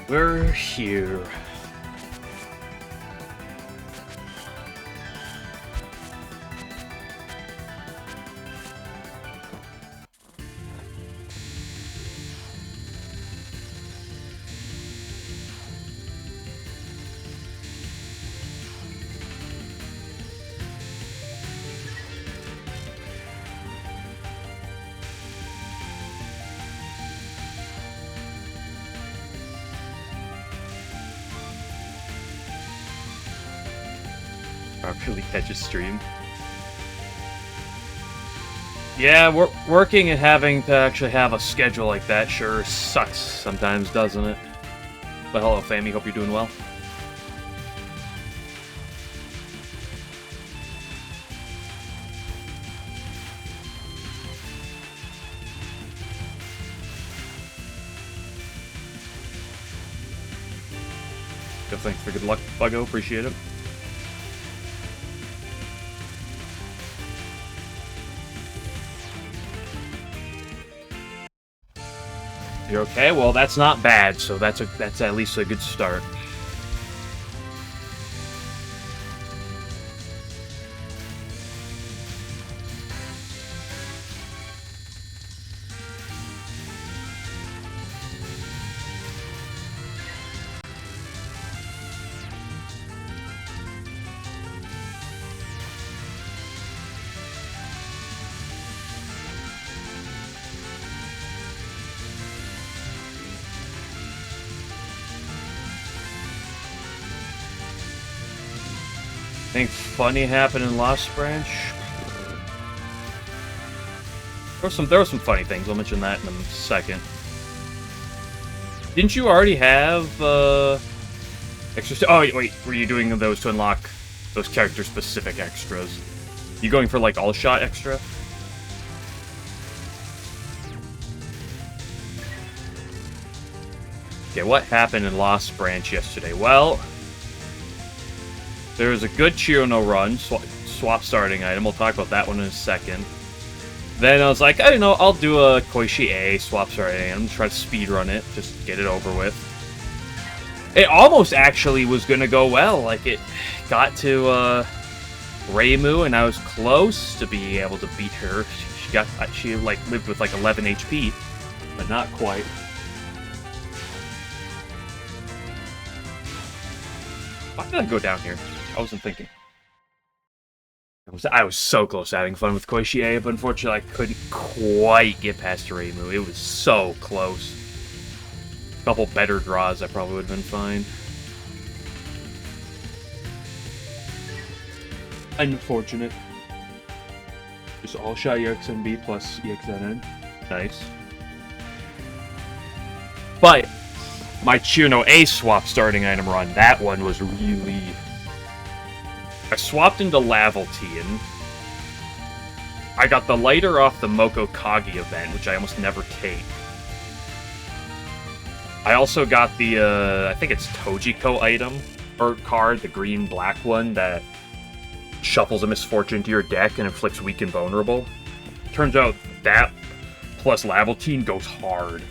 We're here. Really catch a stream. Yeah, working and having to actually have a schedule like that sure sucks sometimes, doesn't it? But hello, Fammy. Hope you're doing well. Yo, thanks for good luck, Buggo. Appreciate it. You're okay? Well, that's not bad, so that's at least a good start. Anything funny happened in Lost Branch? There were some funny things. I'll mention that in a second. Didn't you already have extras? Oh wait, were you doing those to unlock those character-specific extras? You going for like all-shot extra? Okay, what happened in Lost Branch yesterday? Well, there was a good Chirono run, swap starting item. We'll talk about that one in a second. Then I was like, I don't know, I'll do a Koishi A swap starting item, try to speedrun it, just get it over with. It almost actually was gonna go well. Like, it got to Reimu, and I was close to being able to beat her. She like lived with like 11 HP, but not quite. Why did I go down here? I wasn't thinking. I was so close to having fun with Koishi, but unfortunately I couldn't quite get past Reimu. It was so close. A couple better draws, I probably would have been fine. Unfortunate. Just all-shot EXNB plus EXNN. Nice. But my Chirono A swap starting item run, that one was really... I swapped into Lavaltian. I got the lighter off the Moko Kagi event, which I almost never take. I also got the, I think it's Tojiko item, or card, the green-black one, that shuffles a misfortune to your deck and inflicts weak and vulnerable. Turns out that plus Lavaltian goes hard.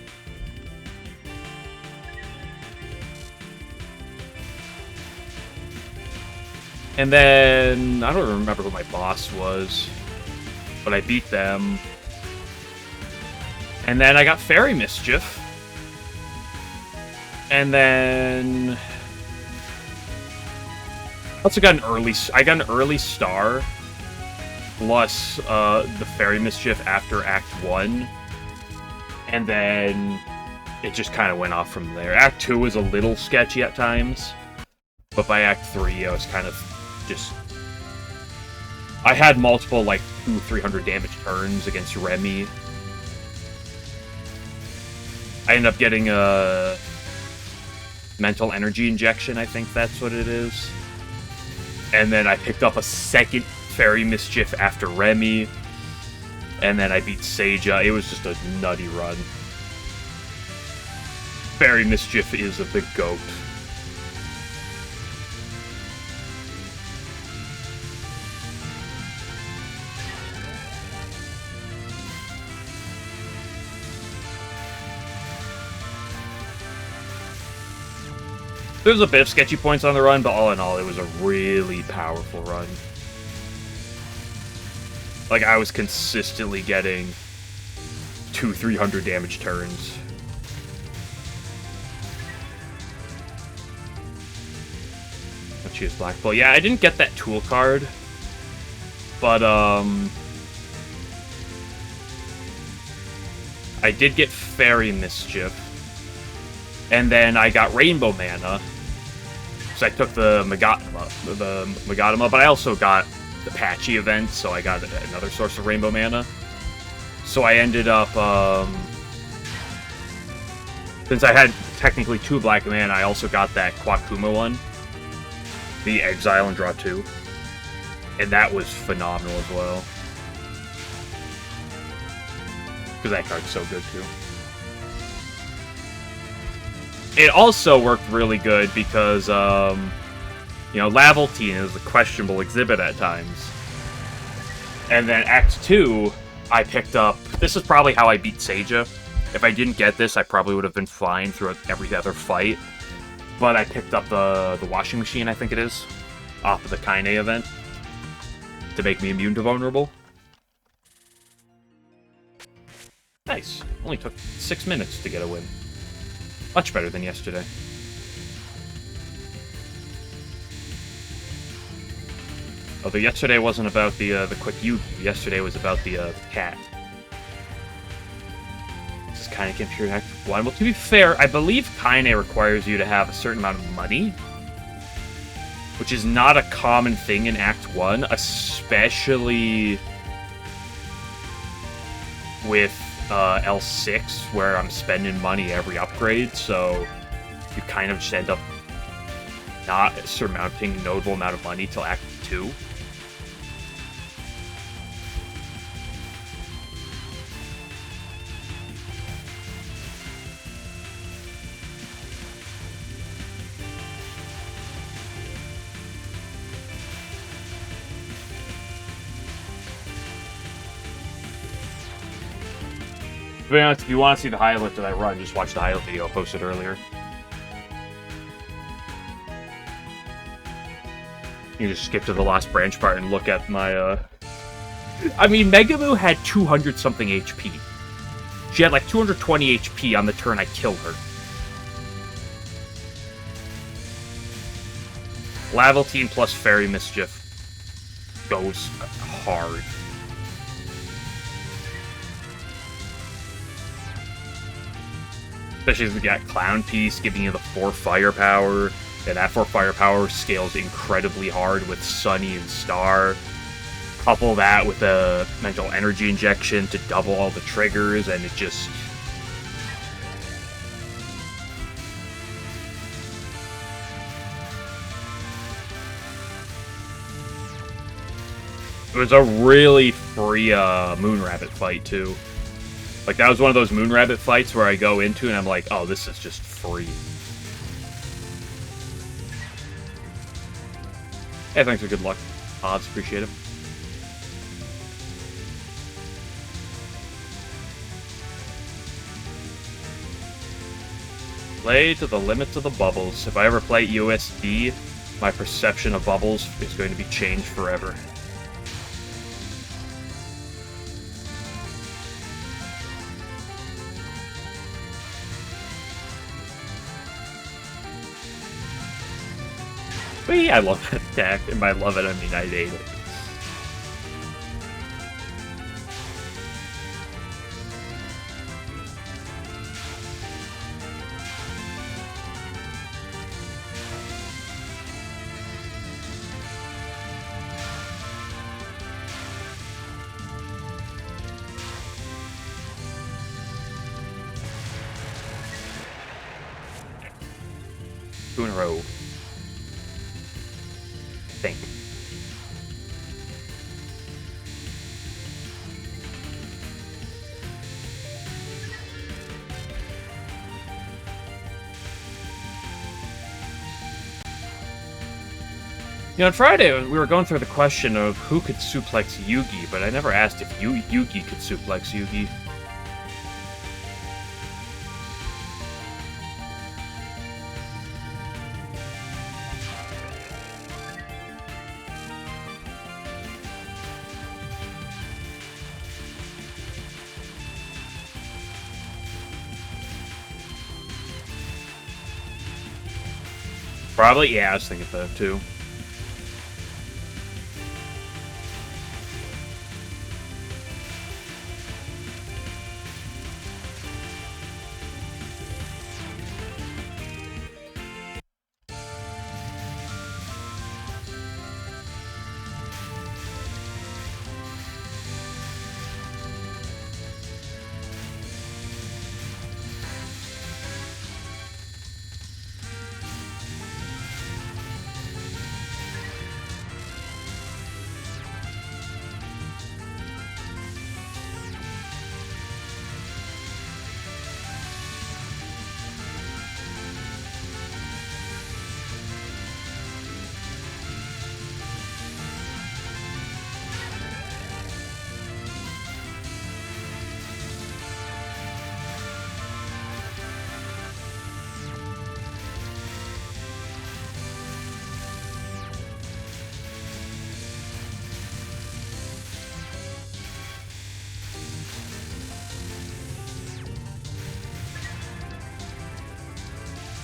And then, I don't remember who my boss was, but I beat them. And then I got Fairy Mischief. And then... I also got an early star, plus the Fairy Mischief after Act 1. And then it just kind of went off from there. Act 2 was a little sketchy at times, but by Act 3 I was kind of just... I had multiple, like, 200-300 damage turns against Remy. I ended up getting a mental energy injection, I think that's what it is. And then I picked up a second Fairy Mischief after Remy. And then I beat Seija. It was just a nutty run. Fairy Mischief is the GOAT. There's a bit of sketchy points on the run, but all in all, it was a really powerful run. Like, I was consistently getting 200-300 damage turns. Let's choose Black Bull. Yeah, I didn't get that tool card, but, I did get Fairy Mischief, and then I got Rainbow Mana, so I took the Magatama, but I also got the Patchy event, so I got another source of Rainbow Mana. So I ended up, since I had technically 2 black mana, I also got that Quakuma one, the Exile and draw 2, and that was phenomenal as well. Because that card's so good, too. It also worked really good because, you know, Lavaltine is a questionable exhibit at times. And then Act 2, I picked up... This is probably how I beat Seija. If I didn't get this, I probably would have been fine through every other fight. But I picked up the washing machine, I think it is, off of the Kaine event, to make me immune to vulnerable. Nice. Only took 6 minutes to get a win. Much better than yesterday. Although yesterday wasn't about the quick Yugi. Yesterday was about the cat. This is Kaine Capture Act 1. Well, to be fair, I believe Kaine requires you to have a certain amount of money, which is not a common thing in Act 1, especially with L6, where I'm spending money every upgrade, so you kind of just end up not surmounting a notable amount of money till Act 2. To be honest, if you want to see the highlight that I run, just watch the highlight video I posted earlier. You just skip to the last branch part and look at my, I mean, Megamu had 200-something HP. She had like 220 HP on the turn I killed her. Lavaltine plus Fairy Mischief goes hard. Especially if we got Clown Piece giving you the 4 firepower. And that 4 firepower scales incredibly hard with Sunny and Star. Couple that with a mental energy injection to double all the triggers, and it just... It was a really free Moon Rabbit fight, too. Like, that was one of those Moon Rabbit fights where I go into and I'm like, oh, this is just free. Hey, thanks for good luck. Odds, appreciate it. Play to the limits of the bubbles. If I ever play USD, my perception of bubbles is going to be changed forever. But yeah, I love that attack, and by love it, I mean I hate it. Two in a row. Think. You know, on Friday, we were going through the question of who could suplex Yugi, but I never asked if Yugi could suplex Yugi. Probably, yeah, I was thinking that too.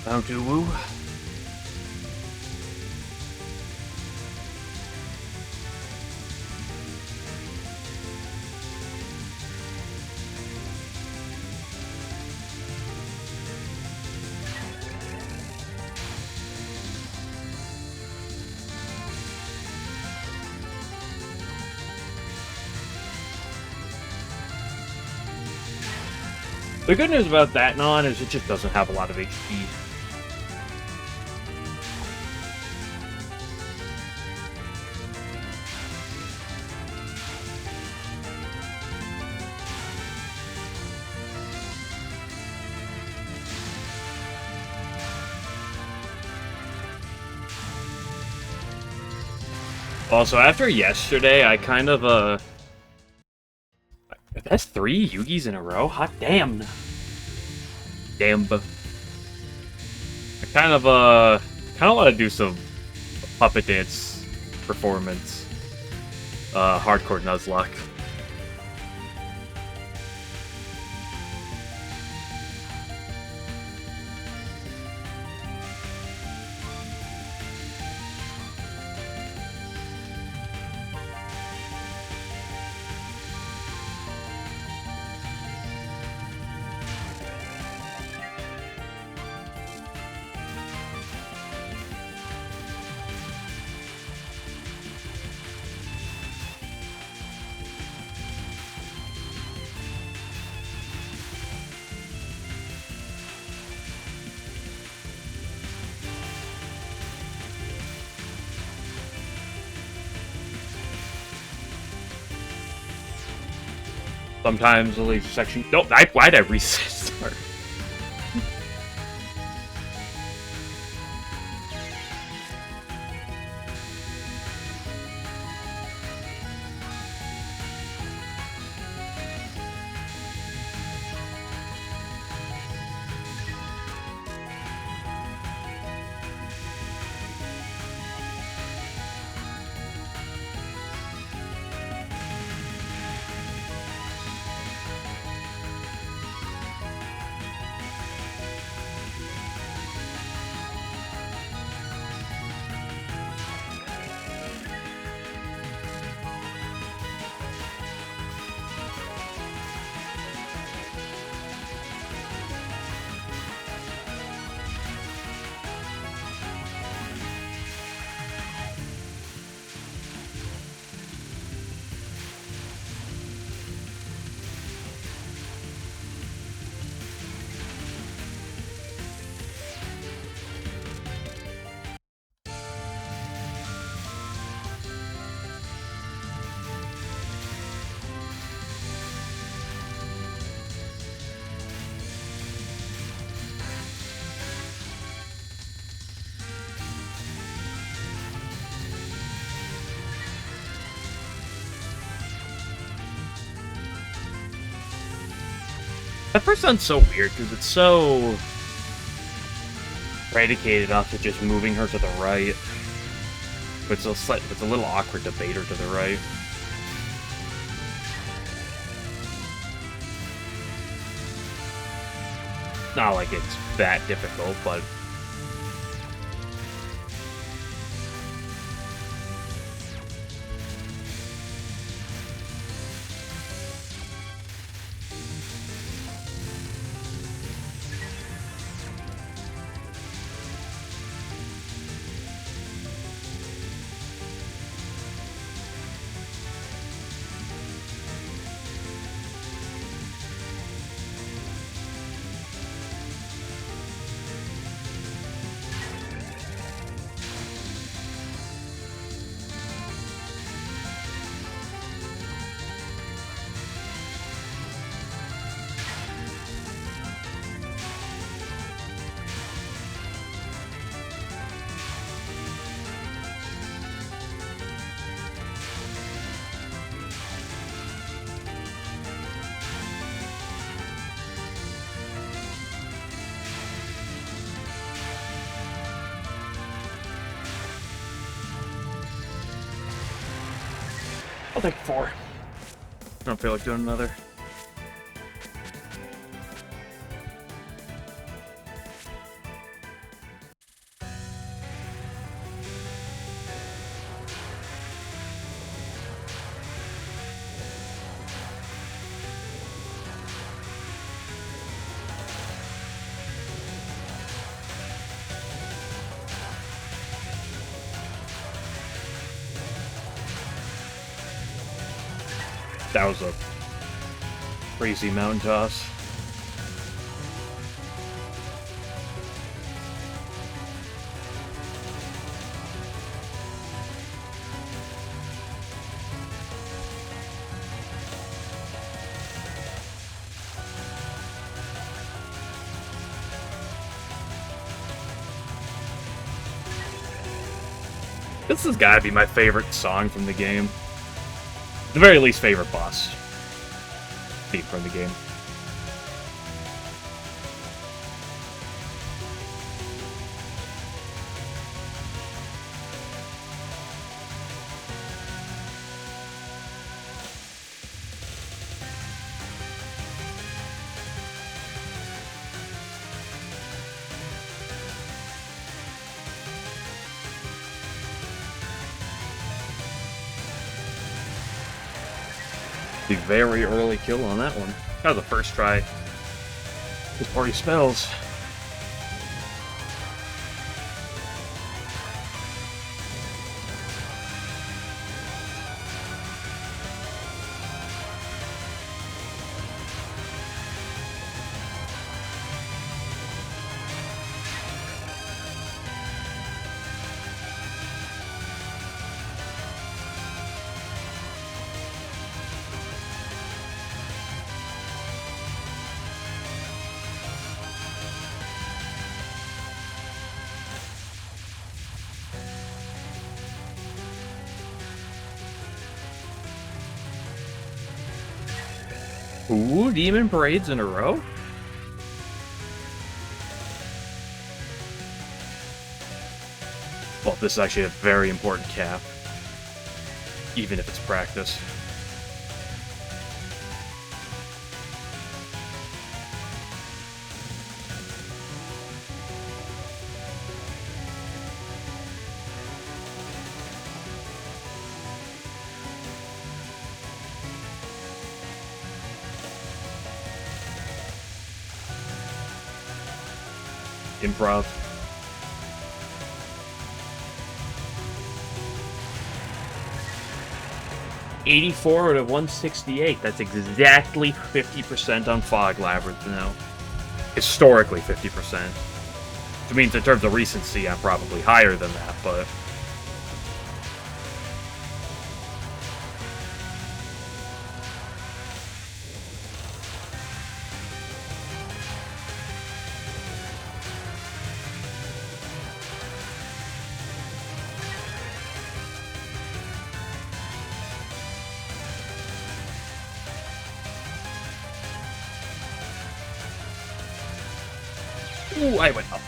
Oh, Touhou. The good news about that non is it just doesn't have a lot of HP. Also, after yesterday, I kind of, that's 3 Yugis in a row? Hot damn. Damn. I kind of want to do some puppet dance performance. Hardcore Nuzlocke. Sometimes the laser section. No, why'd I restart? That first sounds so weird because it's so predicated off of just moving her to the right. But it's a little awkward to bait her to the right. Not like it's that difficult, but I'll take 4. I don't feel like doing another. That was a crazy mountain toss. This has got to be my favorite song from the game. At the very least, favorite boss theme from the game. The very early kill on that one. That was the first try. His party spells. Ooh, demon parades in a row? Well, this is actually a very important cap. Even if it's practice. Improv. $84 out of 168. That's exactly 50% on Fog Labyrinth now. Historically 50%. Which means in terms of recency, I'm probably higher than that, but... Ooh, I went up.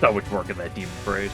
That would work in that demon parade.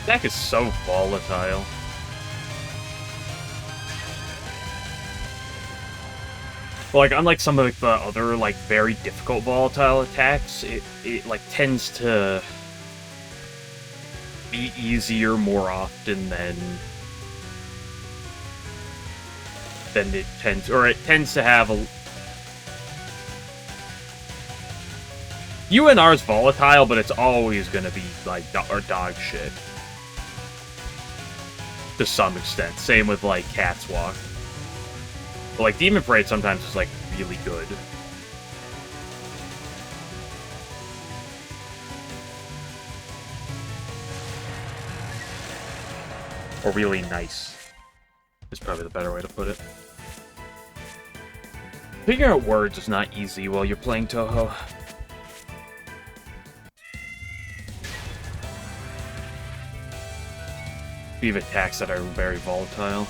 Attack is so volatile. But, like, unlike some of the other, like, very difficult volatile attacks, it like, tends to be easier more often than it tends, or it tends to have a... UNR is volatile, but it's always gonna be, like, dog shit. To some extent. Same with, like, Cat's Walk. But, like, Demon Parade sometimes is, like, really good. Or really nice. Is probably the better way to put it. Figuring out words is not easy while you're playing Touhou. We have attacks that are very volatile.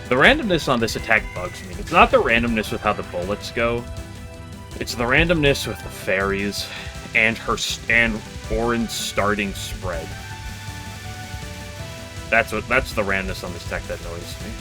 The randomness on this attack bugs me. It's not the randomness with how the bullets go. It's the randomness with the fairies and Orin's starting spread. That's the randomness on this tech that annoys me.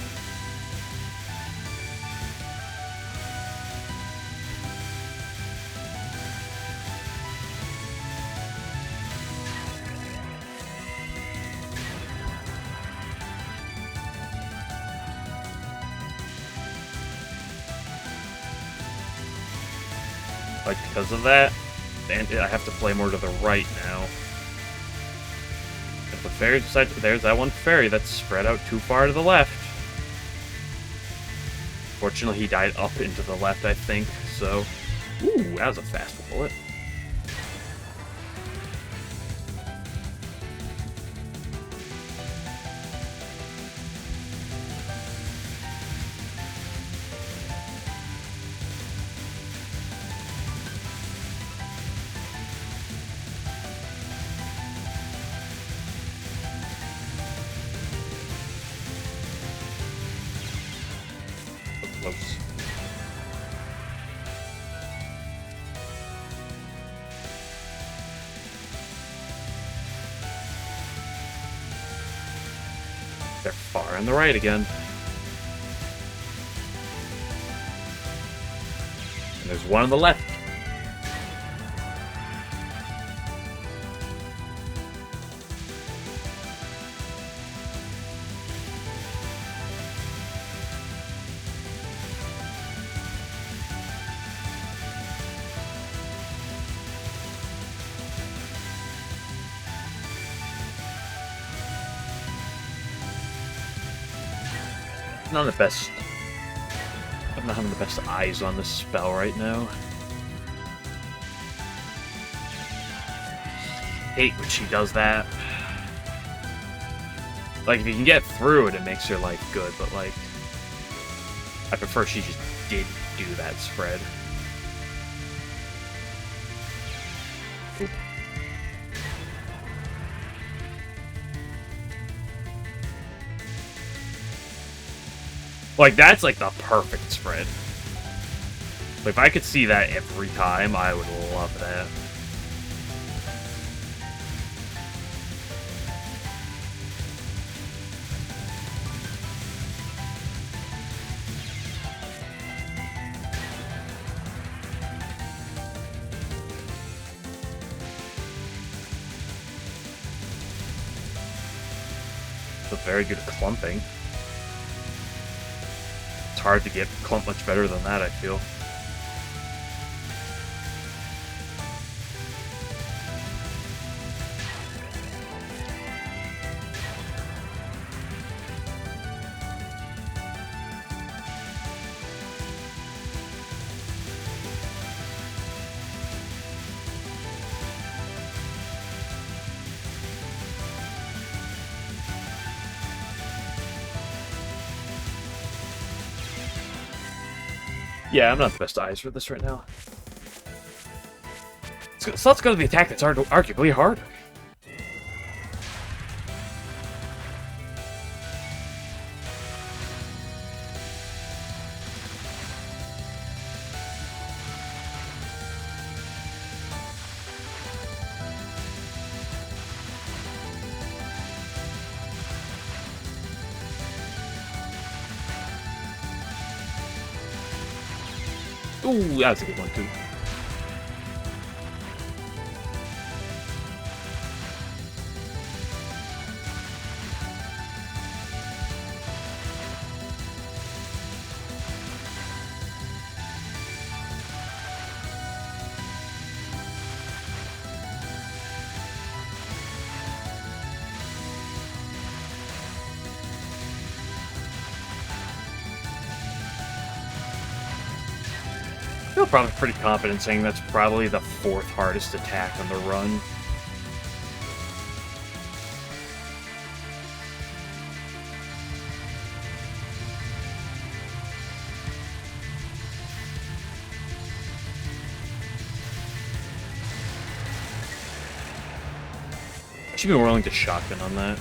Like, because of that, and I have to play more to the right now. If the fairy decides, there's that one fairy that's spread out too far to the left. Fortunately, he died up into the left, I think, so... Ooh, that was a fast bullet. Close. They're far on the right again. And there's one on the left. Not the best. I'm not having the best eyes on this spell right now. Hate when she does that. Like, if you can get through it, it makes your life good, but, like, I prefer she just did do that spread. Oop. Like, that's, like, the perfect spread. Like, if I could see that every time, I would love that. It's a very good clumping. It's hard to get clump much better than that, I feel. Yeah, I'm not the best eyes for this right now. So let's go to the attack that's arguably harder. Ooh, that was a good one, too. I feel probably pretty confident saying that's probably the 4th hardest attack on the run. I should be willing to shotgun on that.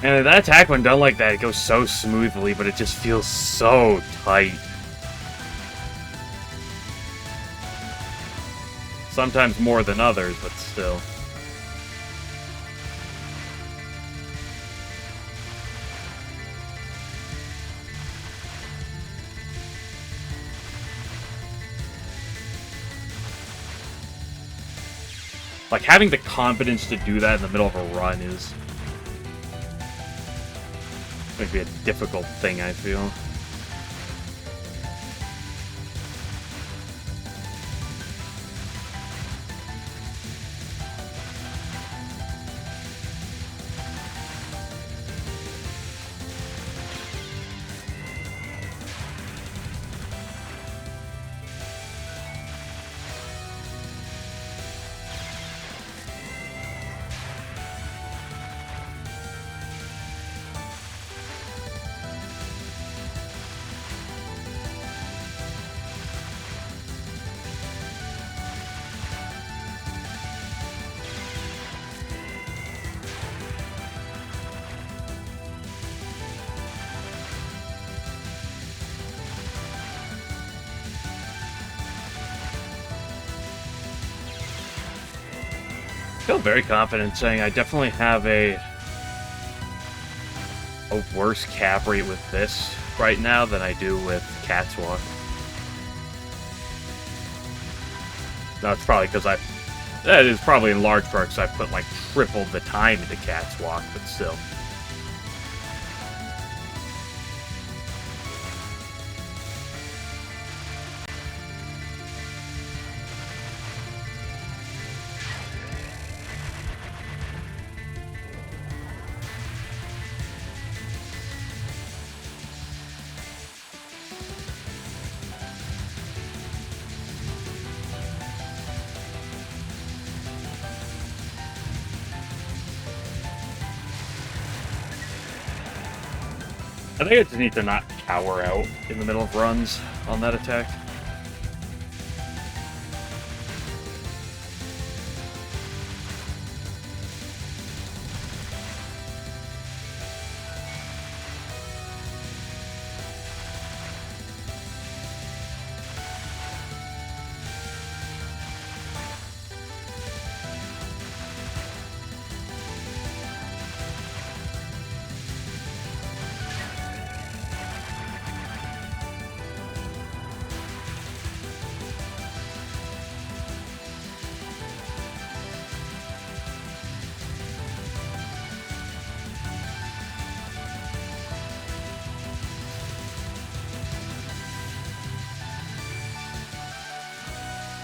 And that attack, when done like that, it goes so smoothly, but it just feels so tight. Sometimes more than others, but still. Like, having the confidence to do that in the middle of a run is going to be a difficult thing, I feel. I feel very confident saying I definitely have a worse cap rate with this right now than I do with Cat's Walk. That's probably because that is probably in large part because I put like triple the time into Cat's Walk, but still. I think I just need to not cower out in the middle of runs on that attack.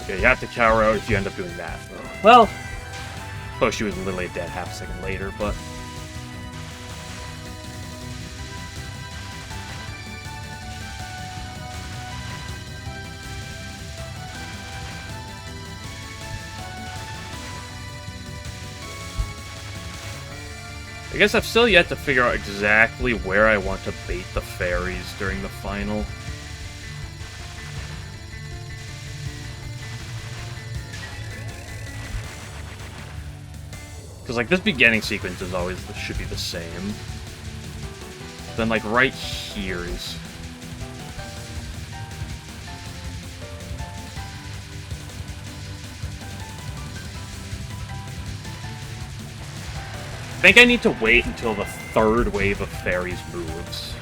Yeah, you have to cower out if you end up doing that. Well, suppose she was literally dead half a second later, but... I guess I've still yet to figure out exactly where I want to bait the fairies during the final. Because, like, this beginning sequence is always should be the same. Then, like, right here is... I think I need to wait until the third wave of fairies moves.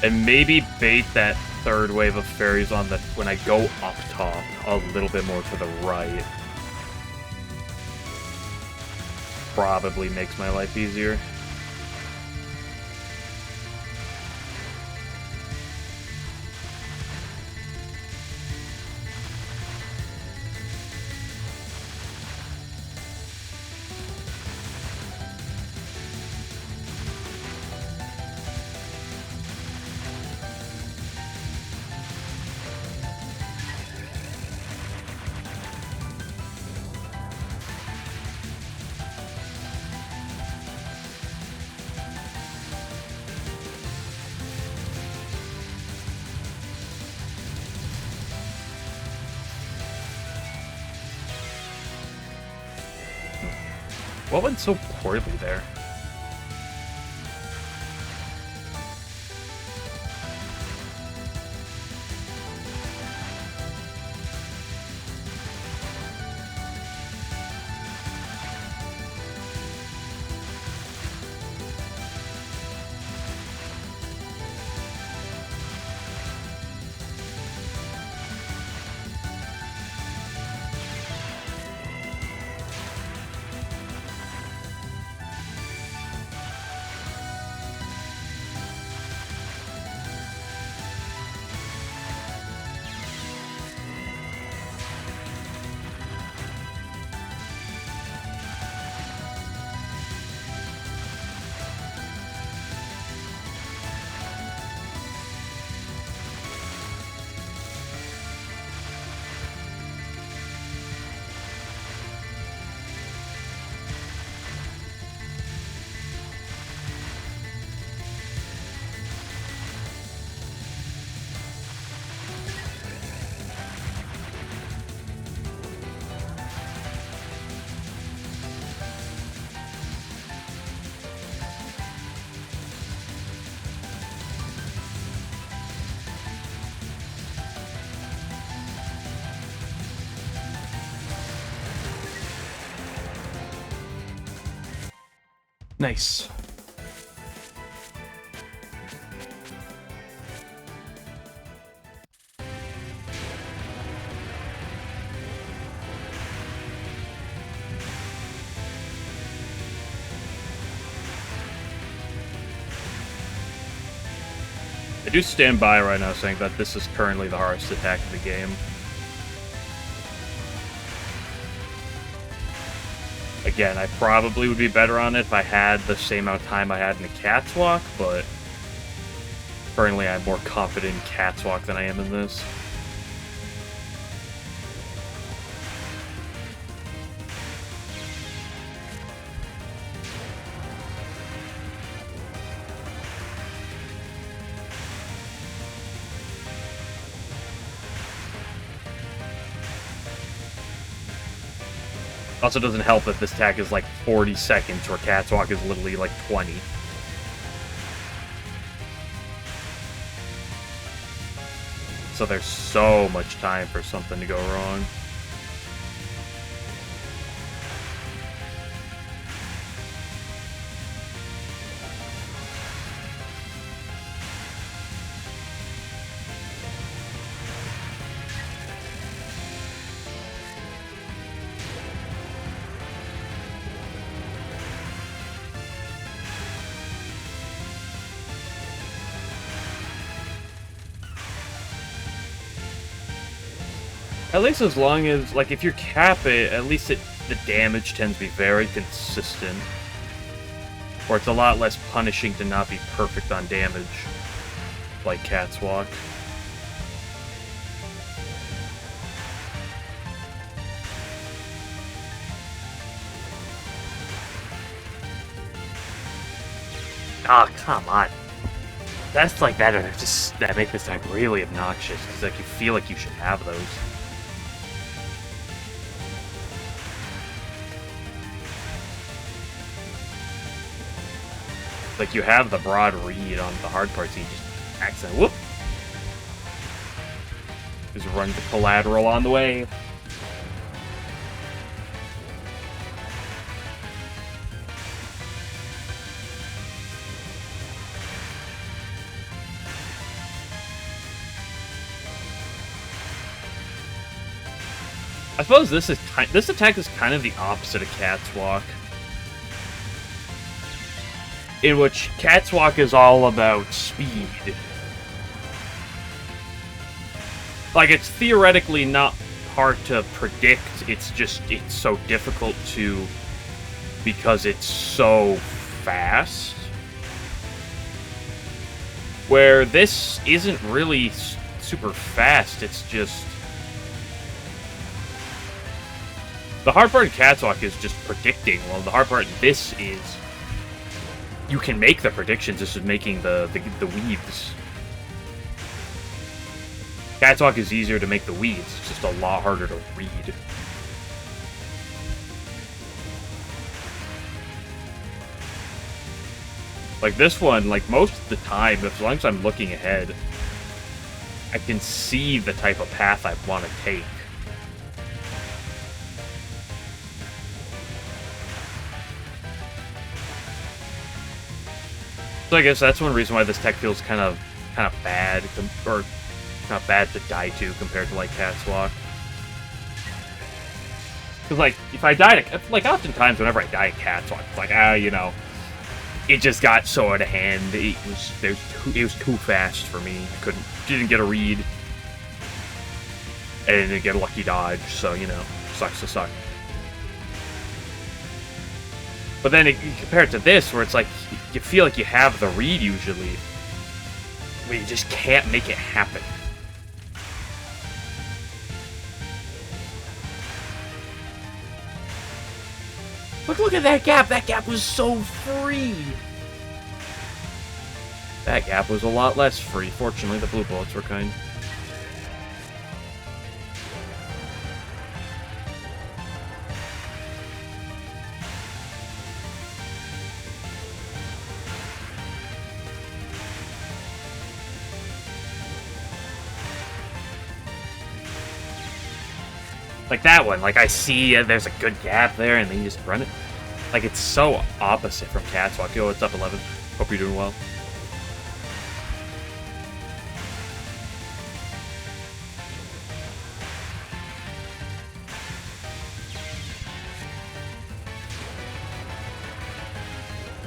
And maybe bait that third wave of fairies on the when I go up top a little bit more to the right. Probably makes my life easier. What went so poorly there? Nice. I do stand by right now saying that this is currently the hardest attack of the game. Again, I probably would be better on it if I had the same amount of time I had in the Cat's Walk, but currently I'm more confident in Cat's Walk than I am in this. Also doesn't help that this attack is like 40 seconds, where Catwalk is literally like 20. So there's so much time for something to go wrong. At least as long as, like, if you cap it, at least the damage tends to be very consistent. Or it's a lot less punishing to not be perfect on damage, like Cat's Walk. Oh, come on. That's like that make this attack really obnoxious, because like you feel like you should have those. Like, you have the broad read on the hard parts, and you just accident whoop! Just run the collateral on the way. I suppose this attack is kind of the opposite of Cat's Walk, in which Cat's Walk is all about speed. Like, it's theoretically not hard to predict, it's so difficult to, because it's so fast. Where this isn't really super fast, it's just... The hard part in Cat's Walk is just predicting, while the hard part in this is... You can make the predictions, this is making the weaves. Cat's Walk is easier to make the weaves, it's just a lot harder to read. Like this one, like most of the time, as long as I'm looking ahead, I can see the type of path I want to take. So I guess that's one reason why this tech feels kind of bad, or not bad to die to compared to like Cat's Walk. Because like if I died, like oftentimes whenever I die in Cat's Walk, it's like you know, it just got so out of hand. It was too fast for me. I didn't get a read, and didn't get a lucky dodge. So you know, sucks to suck. But then you compare it to this, where it's like, you feel like you have the read usually, but you just can't make it happen. Look at that gap! That gap was so free! That gap was a lot less free. Fortunately, the blue bullets were kind. Like that one, like I see there's a good gap there, and then you just run it. Like, it's so opposite from Cat's Walk. Yo, what's up, 11? Hope you're doing well.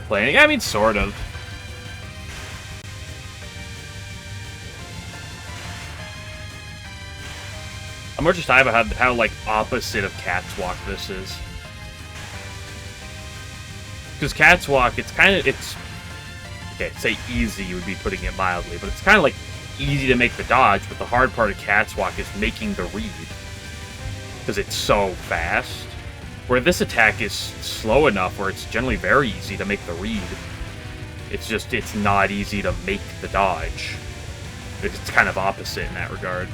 Playing? I mean, sort of. I'm more just talking about how like, opposite of Cat's Walk this is. Because Cat's Walk, okay, say easy would be putting it mildly, but it's kind of like easy to make the dodge, but the hard part of Cat's Walk is making the read. Because it's so fast. Where this attack is slow enough where it's generally very easy to make the read. It's not easy to make the dodge. It's kind of opposite in that regard.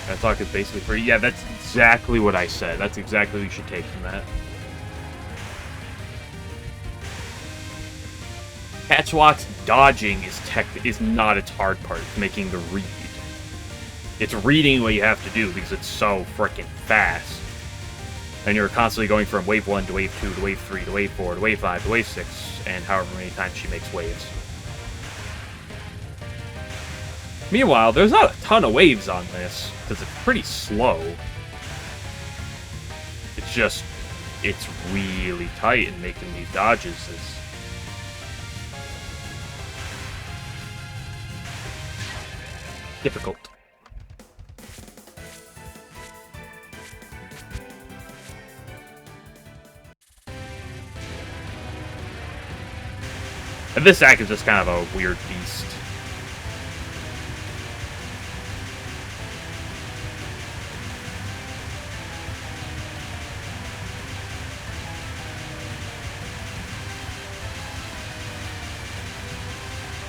That talk is basically free. Yeah, that's exactly what I said. That's exactly what you should take from that. Catchwalk's dodging is not its hard part. It's making the read. It's reading what you have to do because it's so freaking fast. And you're constantly going from wave 1 to wave 2 to wave 3 to wave 4 to wave 5 to wave 6, and however many times she makes waves. Meanwhile, there's not a ton of waves on this, because it's pretty slow. It's just, it's really tight, and making these dodges is... difficult. And this act is just kind of a weird beast.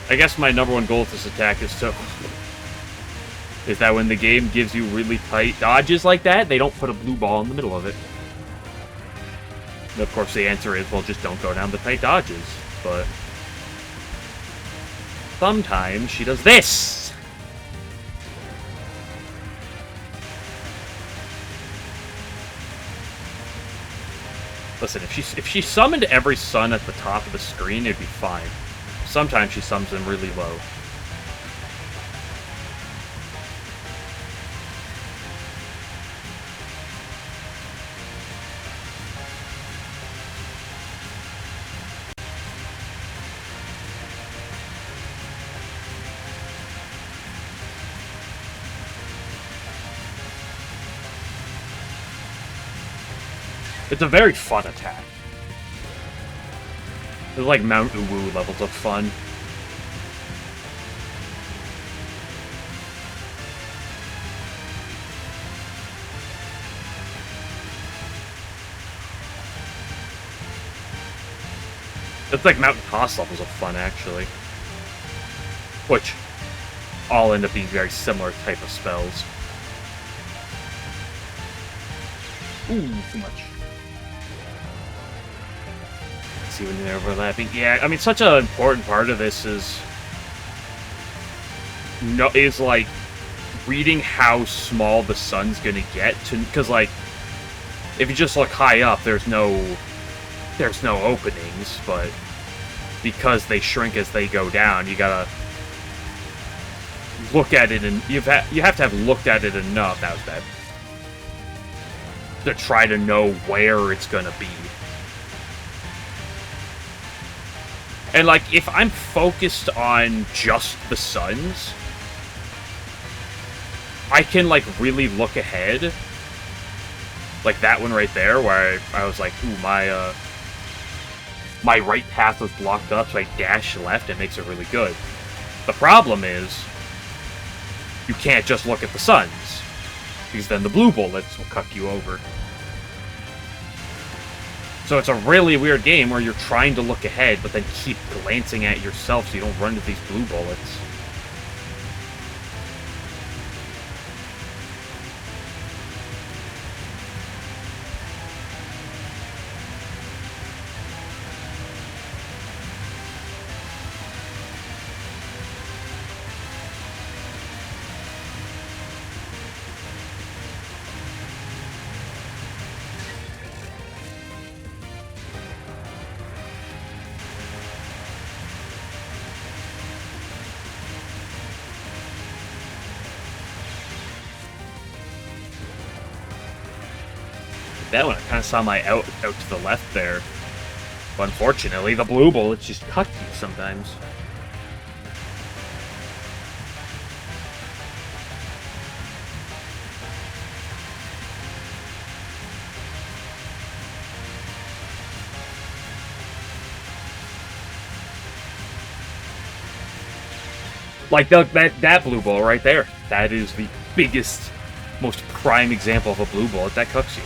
I guess my number one goal with this attack is that when the game gives you really tight dodges like that, they don't put a blue ball in the middle of it. And of course the answer is, well, just don't go down the tight dodges. But sometimes she does this! Listen, if she summoned every sun at the top of the screen, it'd be fine. Sometimes she summons them really low. It's a very fun attack. It's like Mount Uwu levels of fun. It's like Mountain Toss levels of fun, actually. Which all end up being very similar type of spells. Ooh, too much. See when they're overlapping. Yeah, I mean, such an important part of this is like reading how small the sun's gonna get because like if you just look high up, there's no openings, but because they shrink as they go down, you gotta look at it, and you have to have looked at it enough. That was bad. To try to know where it's gonna be. And, like, if I'm focused on just the suns, I can, like, really look ahead. Like that one right there, where I was like, ooh, my right path was blocked up, so I dash left. It makes it really good. The problem is, you can't just look at the suns, because then the blue bullets will cut you over. So it's a really weird game where you're trying to look ahead, but then keep glancing at yourself so you don't run into these blue bullets. That one, I kind of saw my out to the left there. But unfortunately, the blue bullets just cut you sometimes. Like that blue bullet right there. That is the biggest, most prime example of a blue bullet that cooks you.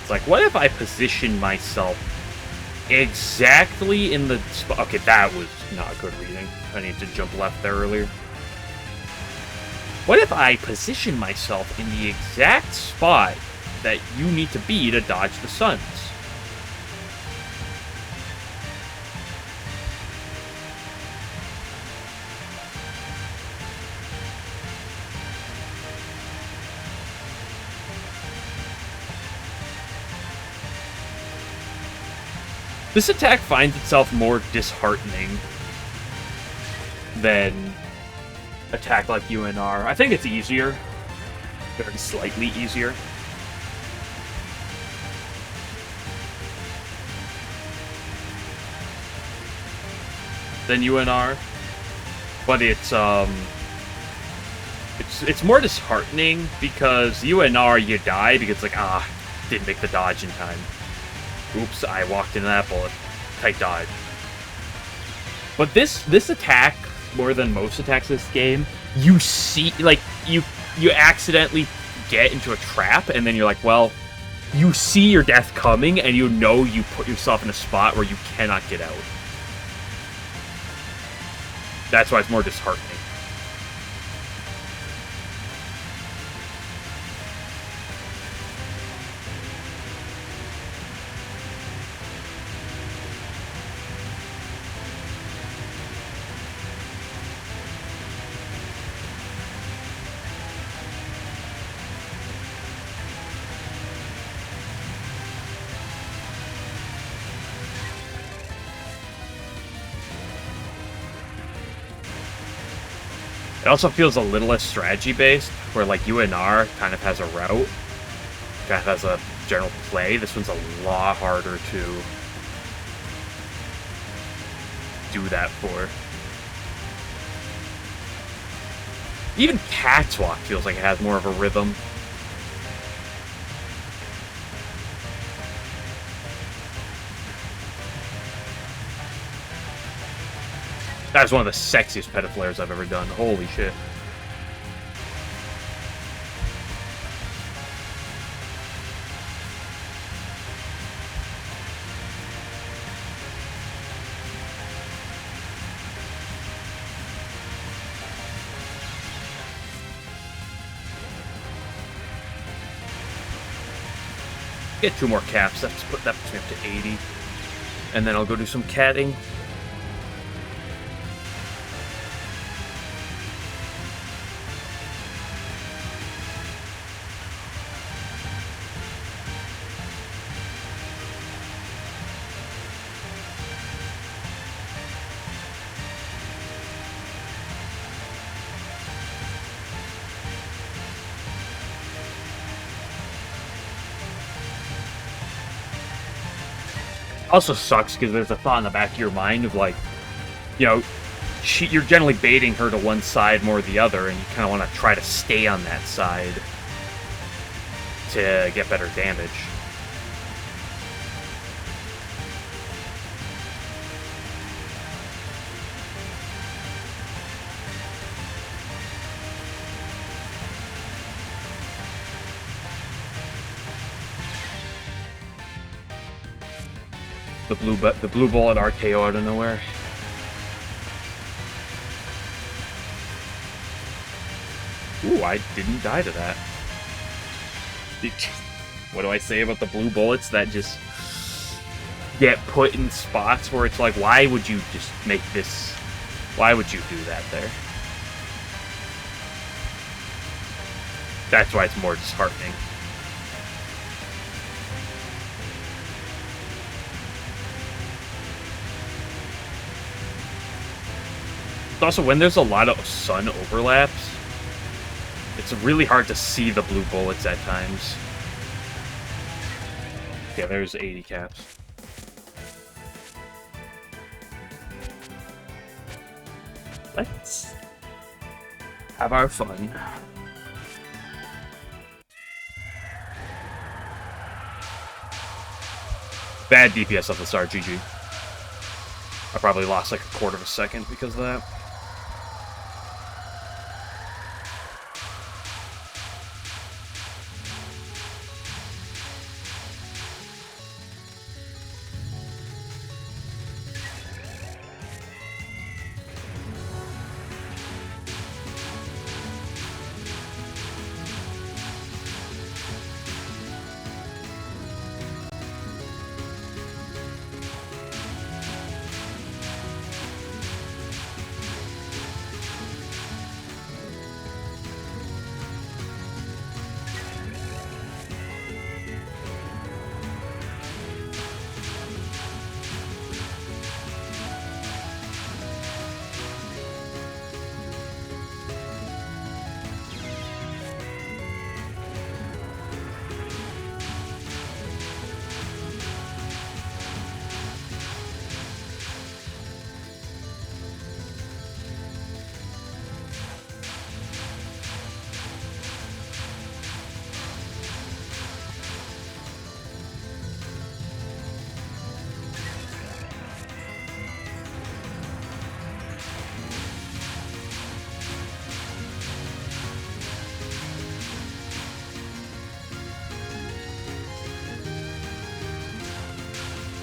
It's like, what if I position myself exactly in the spot. Okay, that was not good reading. I need to jump left there earlier. What if I position myself in the exact spot that you need to be to dodge the suns? This attack finds itself more disheartening than attack like UNR. I think it's easier. Very slightly easier. Than UNR. But it's more disheartening because UNR you die because like didn't make the dodge in time. Oops, I walked into that bullet. Tight dodge. But this attack, more than most attacks in this game, you see, like, you accidentally get into a trap, and then you're like, well, you see your death coming, and you know you put yourself in a spot where you cannot get out. That's why it's more disheartening. It also feels a little less strategy-based, where, like, UNR kind of has a route, kind of has a general play. This one's a lot harder to do that for. Even Cat's Walk feels like it has more of a rhythm. That was one of the sexiest pediflares I've ever done. Holy shit. Get 2 more caps. That puts me up to 80. And then I'll go do some catting. Also sucks because there's a thought in the back of your mind of like, you know, you're generally baiting her to one side more than the other, and you kind of want to try to stay on that side to get better damage. The blue bullet RKO out of nowhere. Ooh, I didn't die to that. What do I say about the blue bullets that just get put in spots where it's like, why would you just make this? Why would you do that there? That's why it's more disheartening. Also, when there's a lot of sun overlaps, it's really hard to see the blue bullets at times. Yeah, there's 80 caps. Let's have our fun. Bad DPS off the start, GG. I probably lost like a quarter of a second because of that.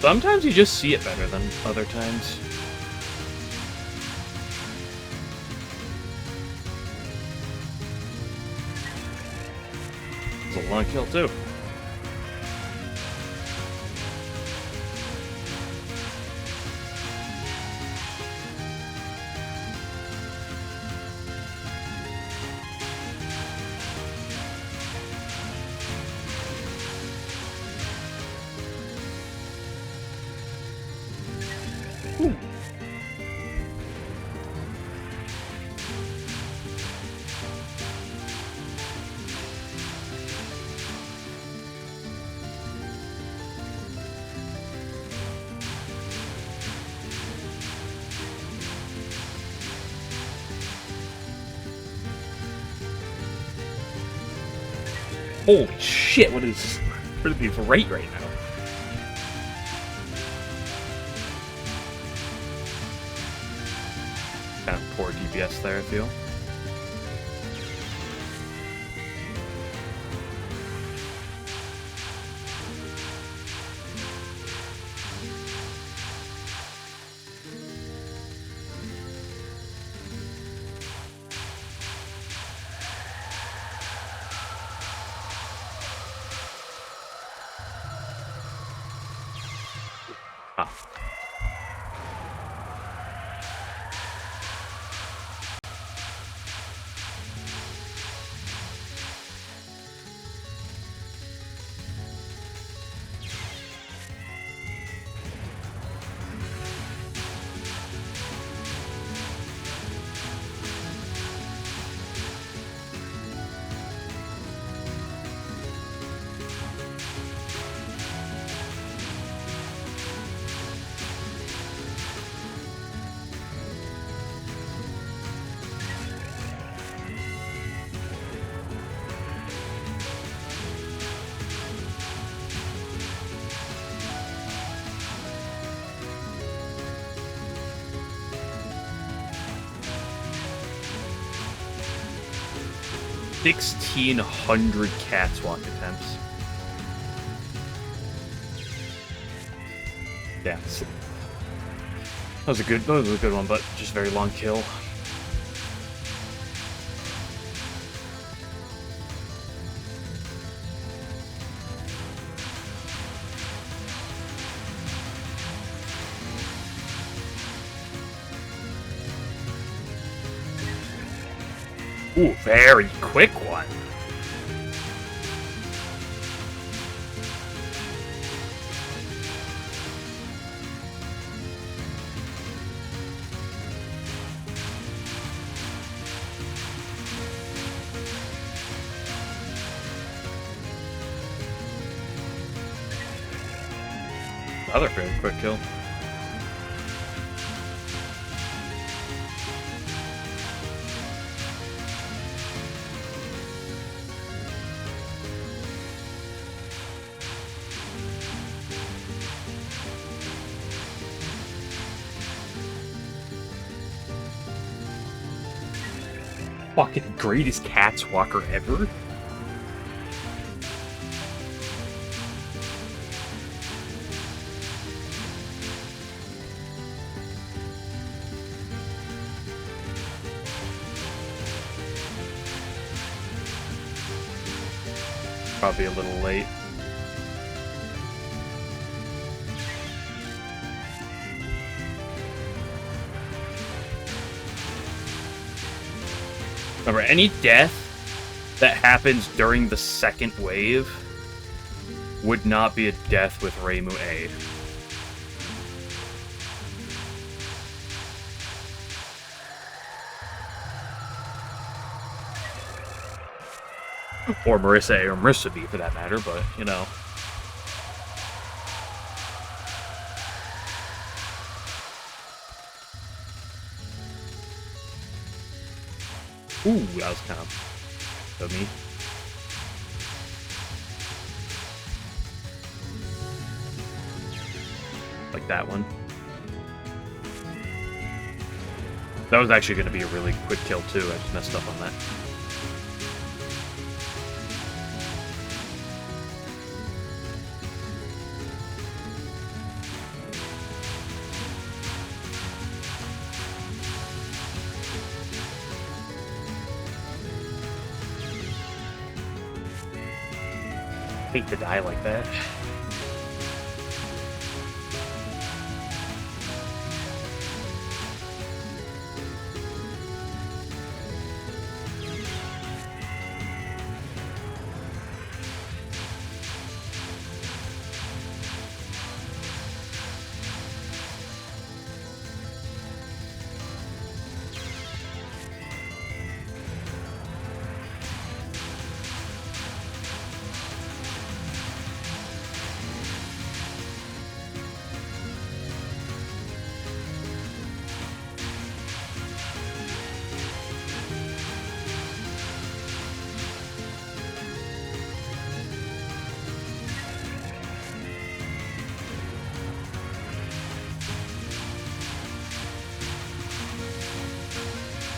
Sometimes you just see it better than other times. It's a long kill, too. Ooh. Holy shit, what is the rate right now? Kind of poor DPS there, I feel. Ah. 1,600 catwalk attempts. Yeah, that was a good one, but just very long kill. Ooh, very quick one. Another very quick kill. Fucking greatest catwalker ever. Probably a little late. Remember, any death that happens during the second wave would not be a death with Reimu A. Or Marissa A or Marissa B for that matter, but, you know. Ooh, that was kind of me. Like that one. That was actually going to be a really quick kill too. I just messed up on that. Hate to die like that.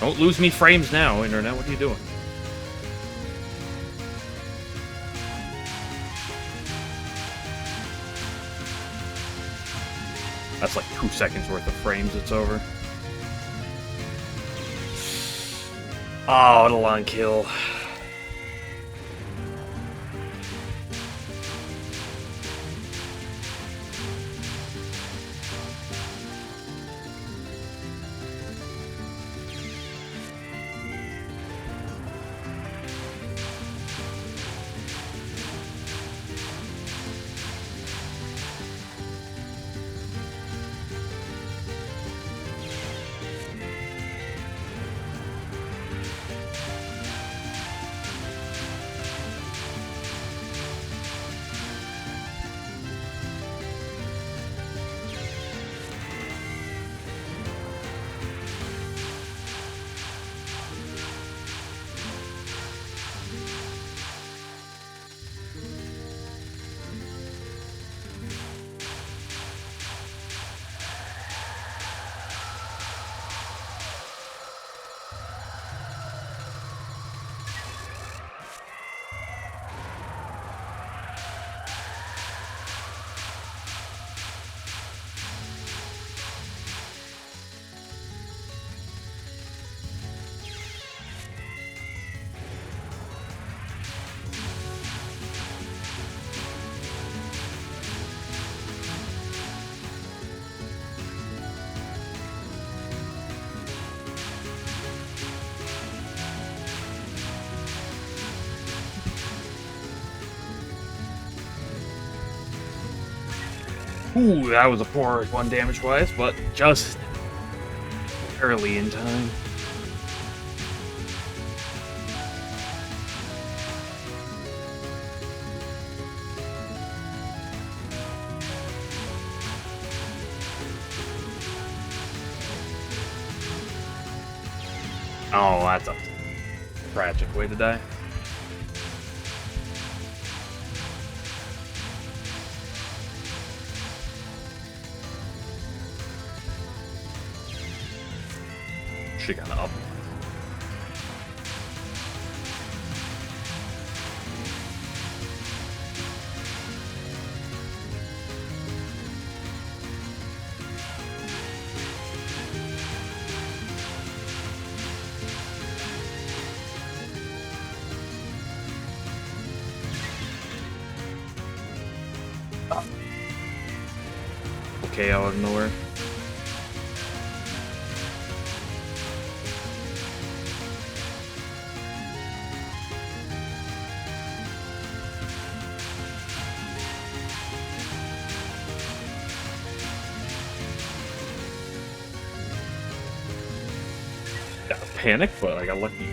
Don't lose me frames now, Internet. What are you doing? That's like 2 seconds worth of frames, it's over. Oh, the long kill. Ooh, that was a poor one damage-wise, but just barely in time. Oh, that's a tragic way to die. Should've gotten up. Okay, out of nowhere. Got a panic, but I got lucky.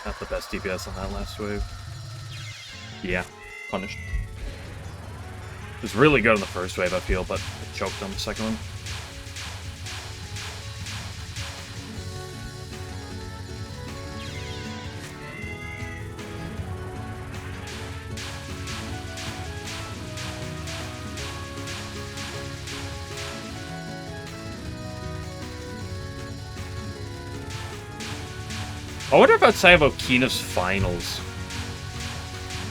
Not the best DPS on that last wave. Yeah, punished. It was really good on the first wave, I feel, but it choked on the second one. I wonder if outside of Okina's finals,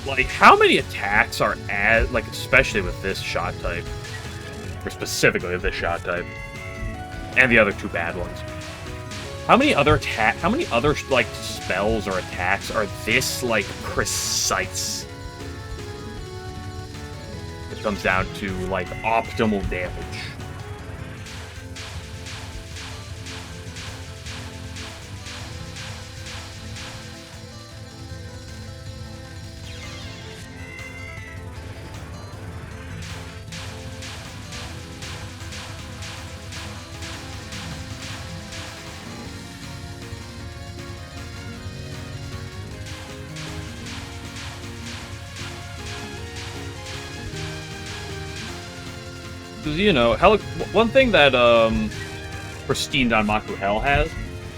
like, how many attacks are at, like, especially with this shot type, or specifically this shot type, and the other two bad ones. How many other like, spells or attacks are this, like, precise? It comes down to, like, optimal damage. You know, one thing that Pristine Danmaku Hell has,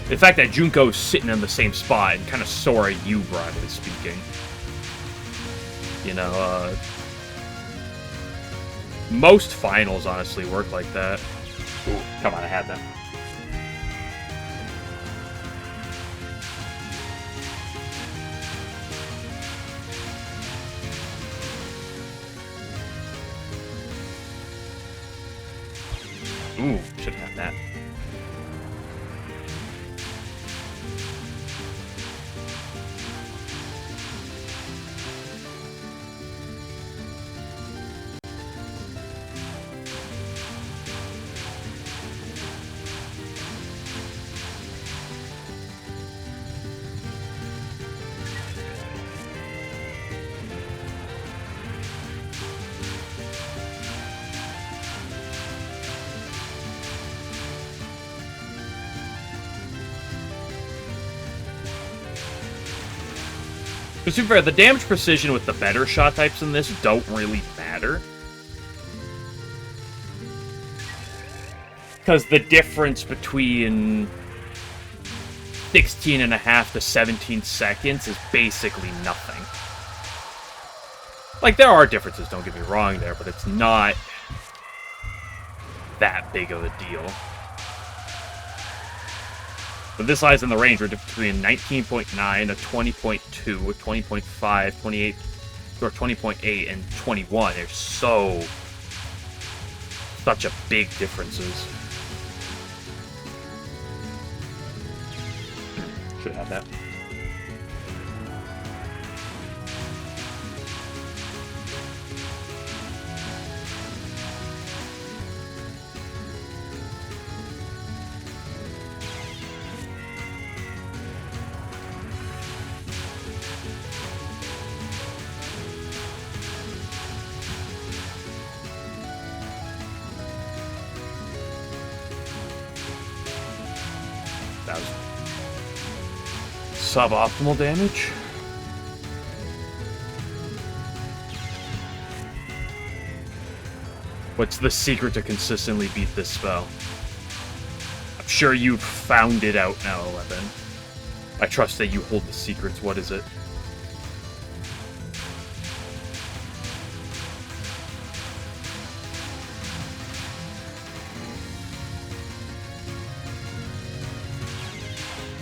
the fact that Junko's sitting in the same spot and kind of Sora you, broadly speaking. You know, most finals honestly work like that. Ooh, come on, I had that. Ooh, should have that. But to be fair, the damage precision with the better shot types in this don't really matter. Because the difference between 16.5 to 17 seconds is basically nothing. Like, there are differences, don't get me wrong there, but it's not that big of a deal. But this lies in the range between 19.9 to 20.2, or 20.5, 28, or 20.8, and 21. There's such a big differences. Should have that. That was suboptimal damage. What's the secret to consistently beat this spell? I'm sure you've found it out now, 11. I trust that you hold the secrets. What is it?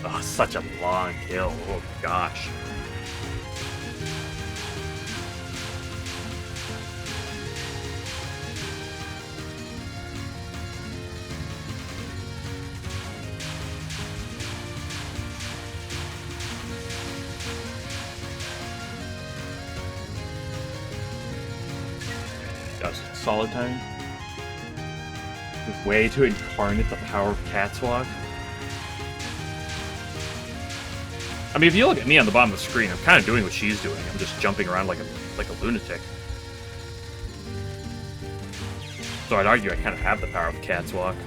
Oh, such a long kill. Oh, gosh. Just solid time. This way to incarnate the power of Cat's Walk. I mean, if you look at me on the bottom of the screen, I'm kind of doing what she's doing. I'm just jumping around like a lunatic. So I'd argue I kind of have the power of Cat's Walk.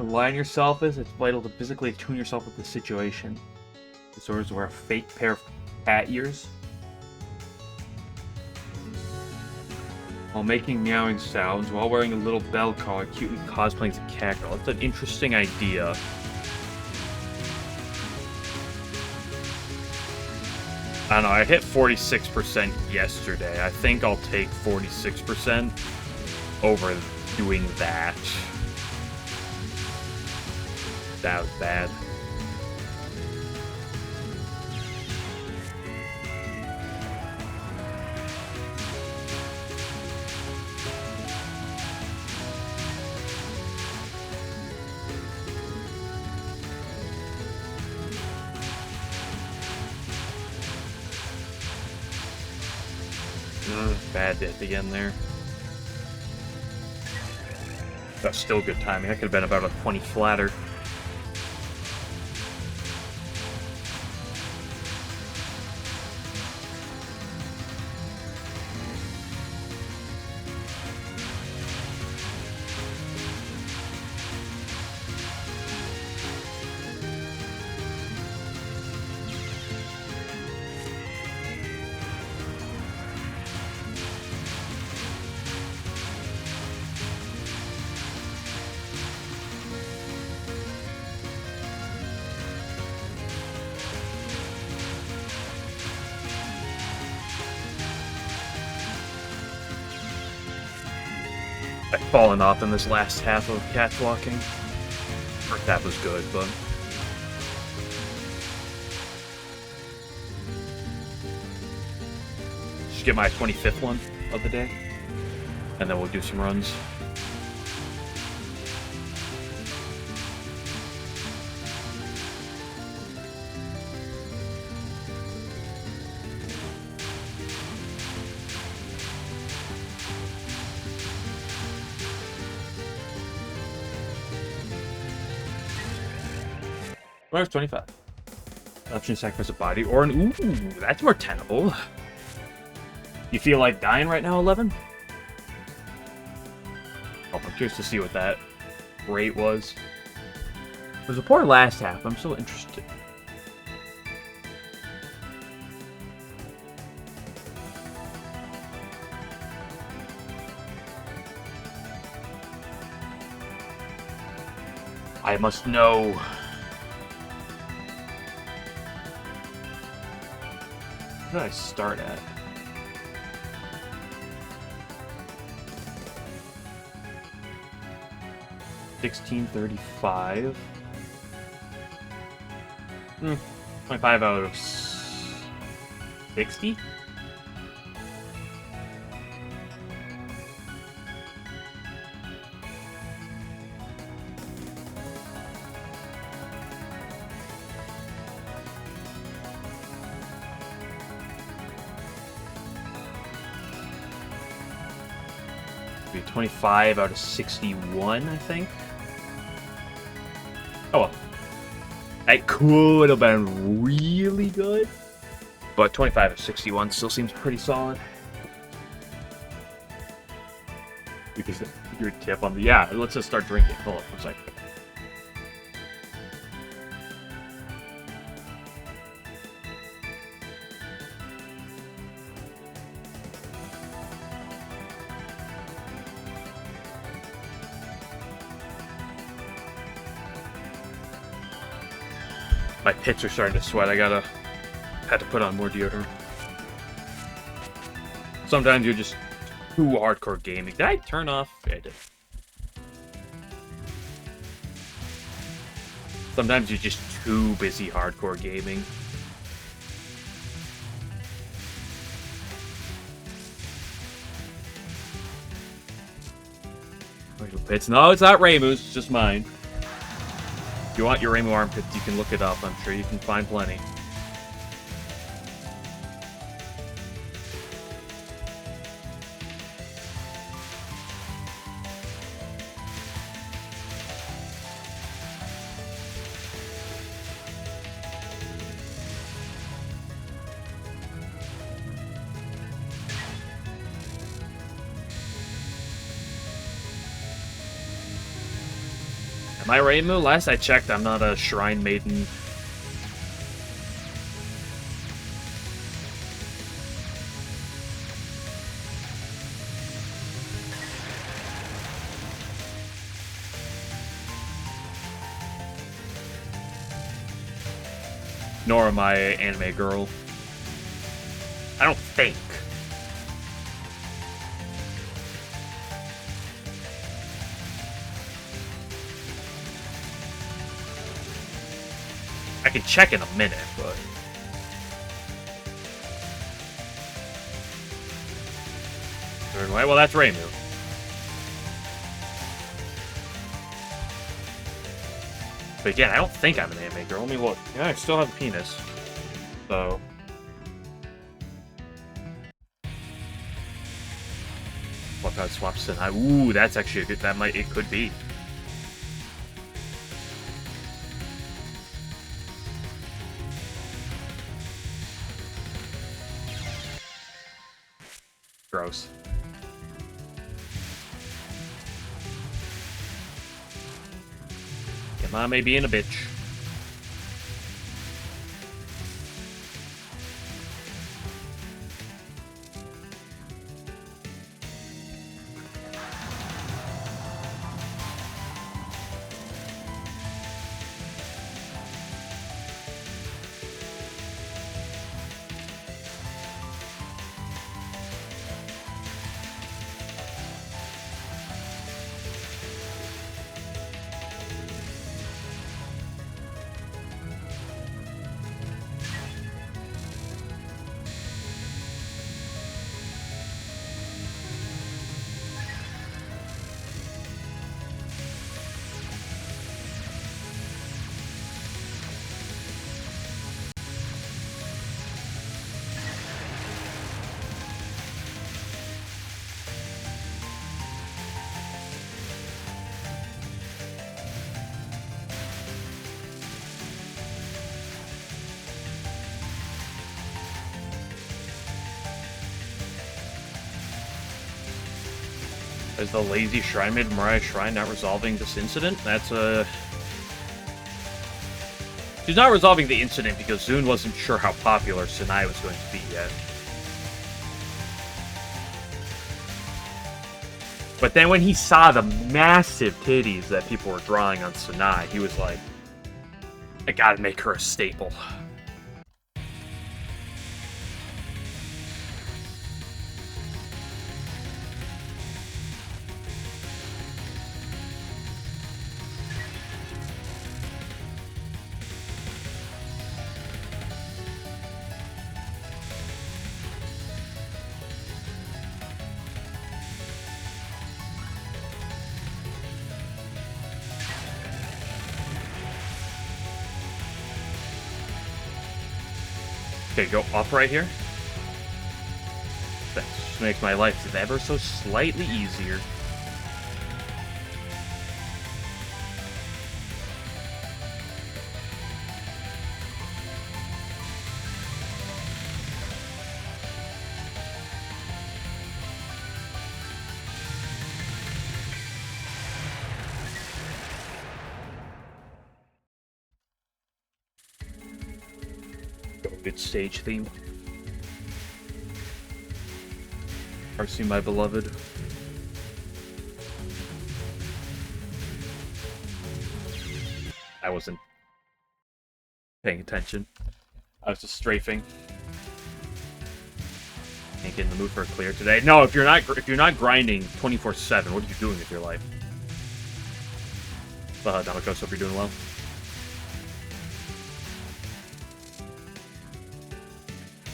Align yourself is, it's vital to physically attune yourself with the situation. This order is to wear a fake pair of cat ears while making meowing sounds, while wearing a little bell collar, cutely cosplaying as a cat girl. That's an interesting idea. I don't know, I hit 46% yesterday. I think I'll take 46% over doing that. That was bad. Bad at the end there. That's still good timing. That could have been about a 20 flatter. I've fallen off in this last half of catwalking. First half was good, but... Just get my 25th one of the day, and then we'll do some runs. Where's 25? Option to sacrifice a body or an... Ooh, that's more tenable. You feel like dying right now, 11? Oh, I'm curious to see what that rate was. It was a poor last half. I'm so interested. I must know... What did I start at? $16.35. 25 out of 60? Be 25 out of 61, I think. Oh well. That could have been really good. But 25 out of 61 still seems pretty solid. Because your tip on the... Yeah, let's just start drinking. Hold on for a second. My pits are starting to sweat. I had to put on more deodorant. Sometimes you're just too hardcore gaming. Did I turn off? Yeah, I did. Sometimes you're just too busy hardcore gaming. Pits. No, it's not Ramu's. It's just mine. If you want your Ramu armpits, you can look it up. I'm sure you can find plenty. Come My Reimu, last I checked, I'm not a Shrine Maiden. Nor am I an anime girl. I don't think. I can check in a minute, but... Well, that's Reimu. But again, I don't think I'm an anime girl. Let me look. Yeah, I still have a penis. So... What about swaps tonight? Ooh, that's actually a good... It could be. Gross. Yamame being a bitch. Is the lazy Shrine Maid Mariah Shrine not resolving this incident? That's a... She's not resolving the incident because Zune wasn't sure how popular Sinai was going to be yet. But then when he saw the massive titties that people were drawing on Sinai, he was like, I gotta make her a staple. Okay, go up right here. That just makes my life ever so slightly easier. Good stage theme. Mercy, my beloved. I wasn't paying attention. I was just strafing. Can't get in the mood for a clear today. No, if you're not grinding 24/7, what are you doing with your life? Damako, hope you're doing well.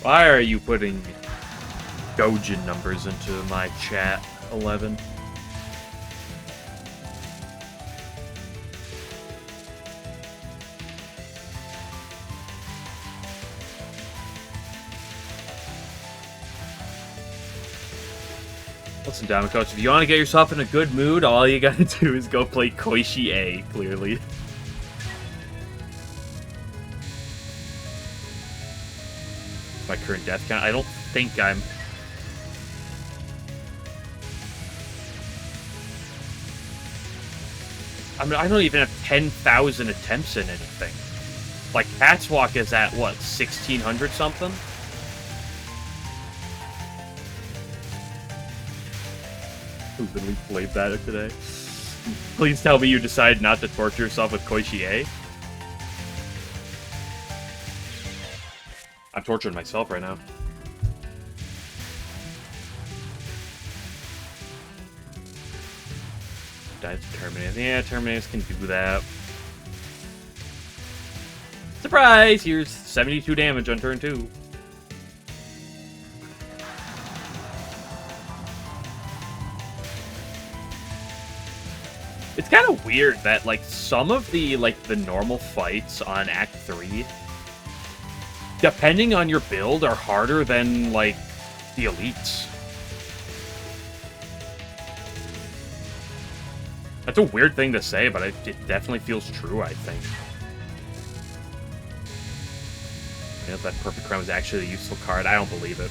Why are you putting Gojin numbers into my chat, 11? Listen, Damako, if you want to get yourself in a good mood, all you gotta do is go play Koishi A, clearly. My current death count. I don't think I'm... I mean, I don't even have 10,000 attempts in anything. Like, Catswalk is at, what, 1,600 something? Who's been played that today? Please tell me you decide not to torture yourself with Koishie. I'm torturing myself right now. Dive to Terminators. Yeah, Terminators can do that. Surprise! Here's 72 damage on turn 2. It's kind of weird that, like, some of the, like, the normal fights on Act 3, depending on your build, are harder than, like, the elites. That's a weird thing to say, but it definitely feels true, I think. I know that Perfect Crime was actually a useful card. I don't believe it.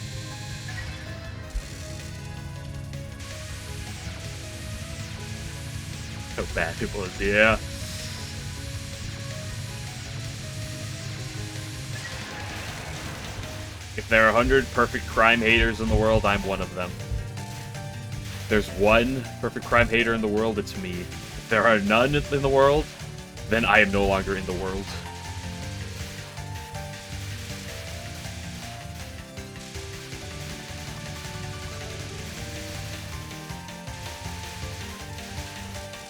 So bad people is, yeah. If there are 100 Perfect Crime haters in the world, I'm one of them. If there's one Perfect Crime hater in the world, it's me. If there are none in the world, then I am no longer in the world.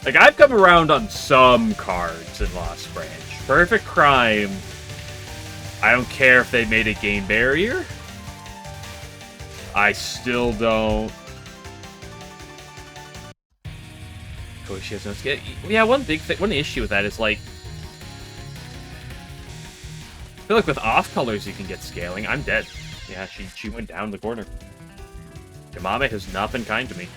Like, I've come around on some cards in Lost Branch. Perfect Crime, I don't care if they made a game barrier. I still don't. Koichi has no skill. Yeah, one issue with that is, like, I feel like with off colors you can get scaling. I'm dead. Yeah, she went down the corner. Yamame has not been kind to me.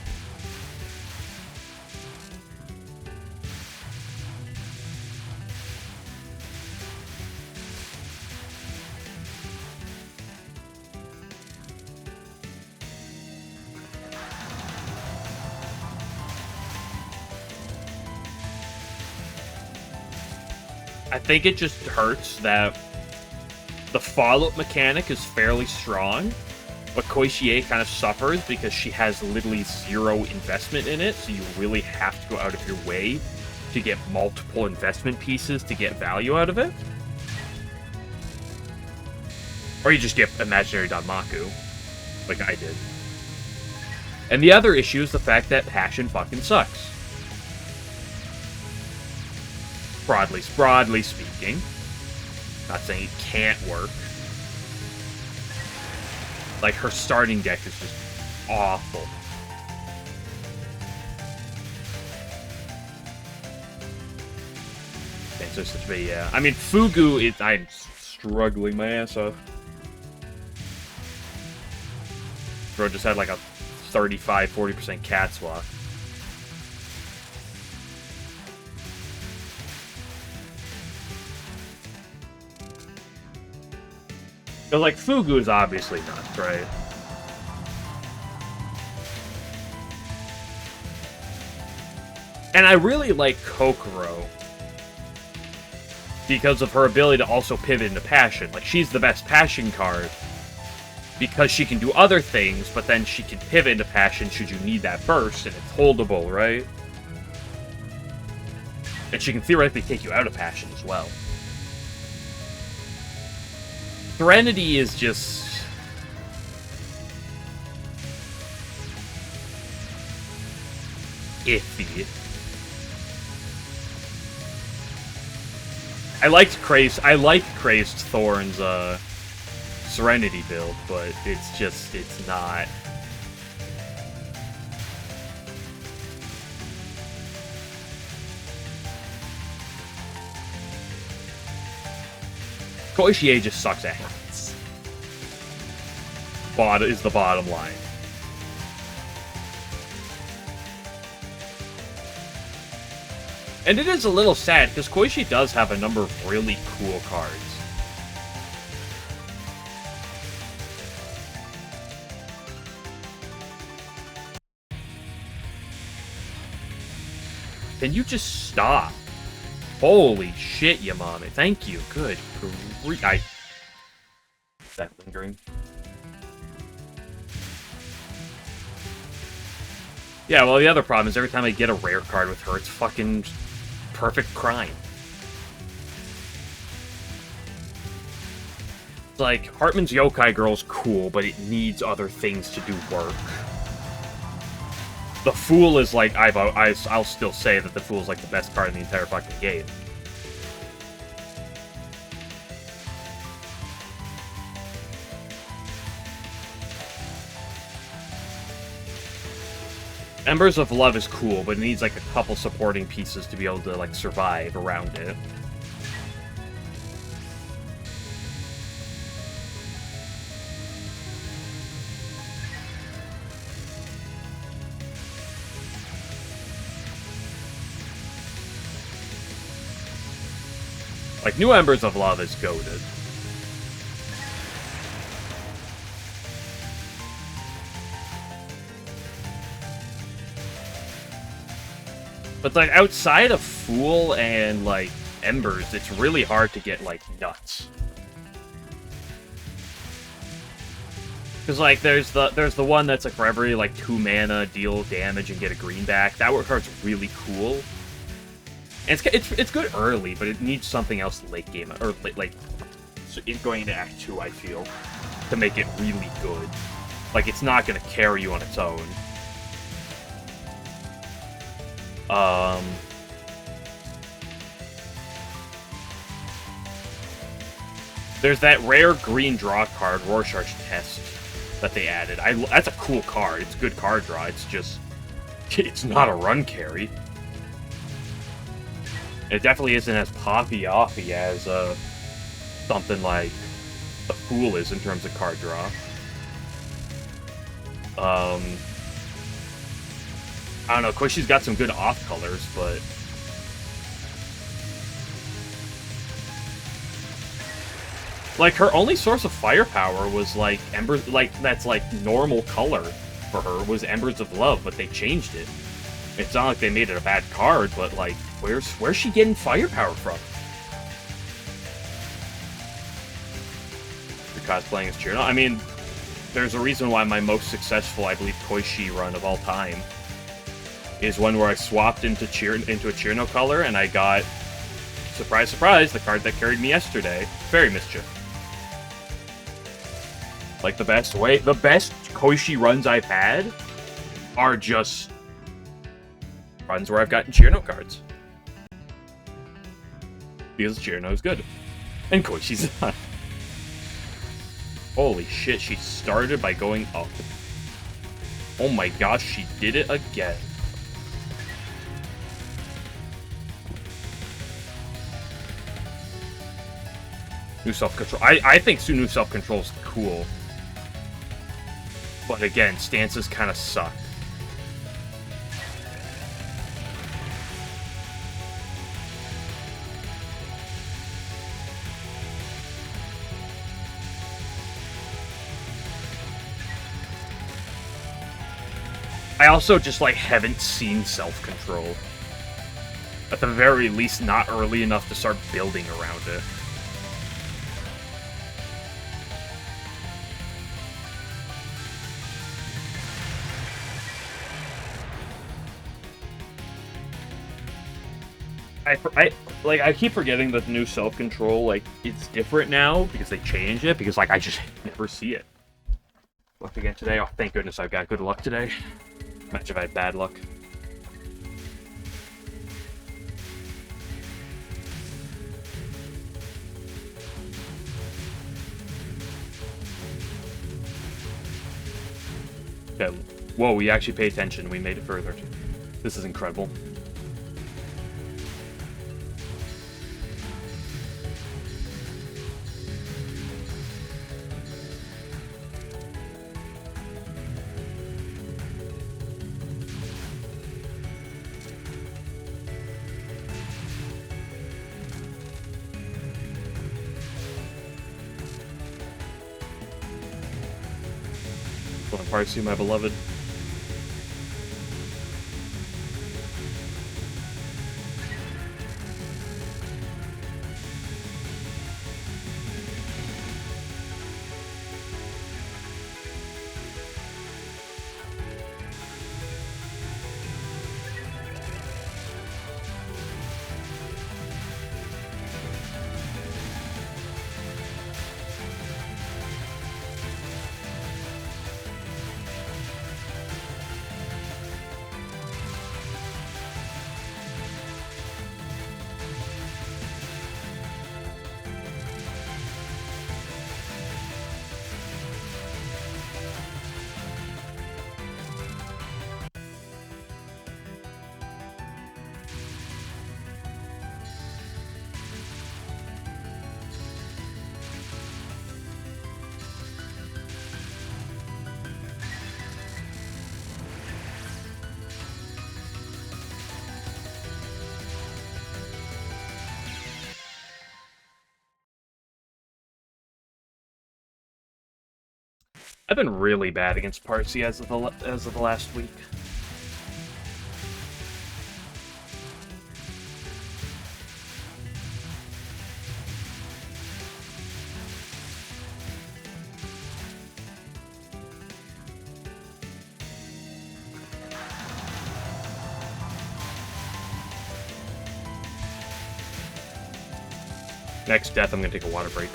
I think it just hurts that the follow-up mechanic is fairly strong, but Koishie kind of suffers because she has literally zero investment in it, so you really have to go out of your way to get multiple investment pieces to get value out of it. Or you just get Imaginary Danmaku, like I did. And the other issue is the fact that Passion fucking sucks. Broadly speaking. Not saying it can't work. Like, her starting deck is just awful. And so such a, yeah. I mean, Fugu, I'm struggling my ass off. Bro just had like a 35-40% cat swap. But, like, Fugu is obviously nuts, right? And I really like Kokoro because of her ability to also pivot into Passion. Like, she's the best Passion card because she can do other things, but then she can pivot into Passion should you need that burst, and it's holdable, right? And she can theoretically take you out of Passion as well. Serenity is just... iffy. I liked Crazed Thorn's Serenity build, but it's not. Koishie just sucks at hits. Is the bottom line. And it is a little sad, because Koishie does have a number of really cool cards. Can you just stop? Holy shit, Yamame. Thank you. Good grief. That lingering. Yeah, well, the other problem is every time I get a rare card with her, it's fucking perfect crime. It's like, Hartman's Yokai Girl's cool, but it needs other things to do work. The Fool is like, I'll still say that the Fool is like the best card in the entire fucking game. Embers of Love is cool, but it needs like a couple supporting pieces to be able to like survive around it. Like, New Embers of Love is goated. But, like, outside of Fool and, like, Embers, it's really hard to get, like, nuts. Because, like, there's the one that's, like, for every, like, 2 mana, deal damage and get a green back. That card's really cool. And it's good early, but it needs something else late game, or, like, going into Act 2, I feel, to make it really good. Like, it's not going to carry you on its own. There's that rare green draw card, Rorschach's Test, that they added. That's a cool card. It's a good card draw. It's just, it's not a run carry. It definitely isn't as poppy-offy as something like the Fool is in terms of card draw. I don't know, Koishi's got some good off colors, but like her only source of firepower was like Embers, like that's like normal color for her was Embers of Love, but they changed it. It's not like they made it a bad card, but like where's she getting firepower from? You're cosplaying as Chirno? I mean, there's a reason why my most successful, I believe, Koishi run of all time is one where I swapped into a Chirno color, and I got, surprise, surprise, the card that carried me yesterday, Fairy Mischief. Like, the best Koishi runs I've had are just runs where I've gotten Chirno cards. Because Chirno is good. And Koishi's not. Holy shit, she started by going up. Oh my gosh, she did it again. New self-control. I think new self-control is cool. But again, stances kind of suck. I also just, like, haven't seen self-control. At the very least, not early enough to start building around it. I keep forgetting that the new self-control, like, it's different now because they changed it, because, like, I just never see it. Luck again today? Oh, thank goodness I've got good luck today. Imagine if I had bad luck. Okay. Whoa, we actually pay attention. We made it further. This is incredible. Parsi, my beloved. I've been really bad against Parsi as of the last week. Next death, I'm gonna take a water break.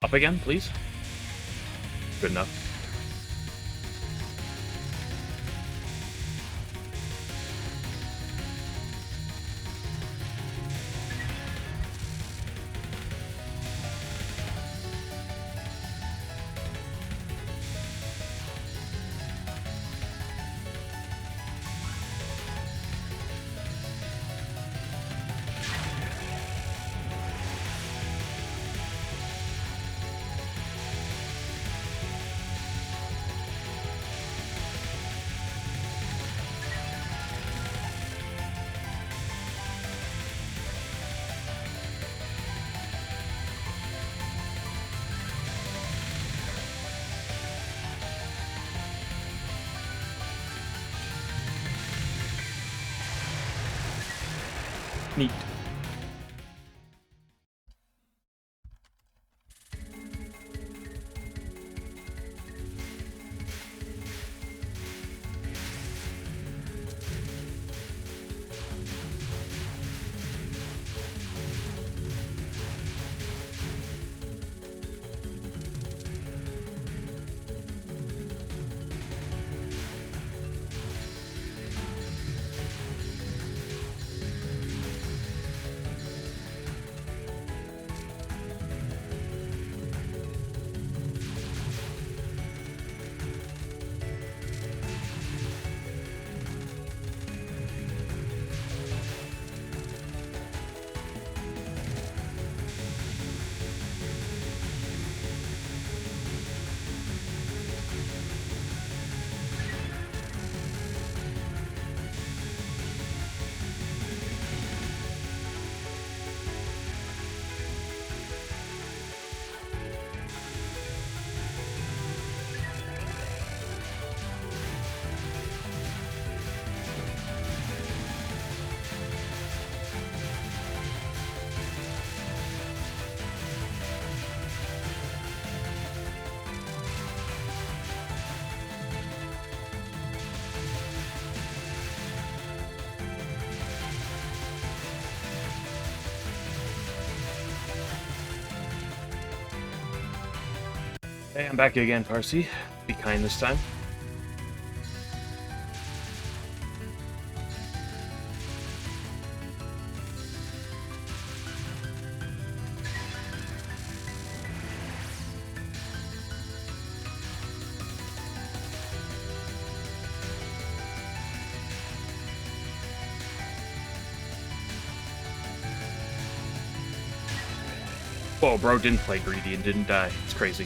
Up again, please. Good enough. Neat. Hey, I'm back again, Parsi. Be kind this time. Whoa, bro didn't play greedy and didn't die. It's crazy.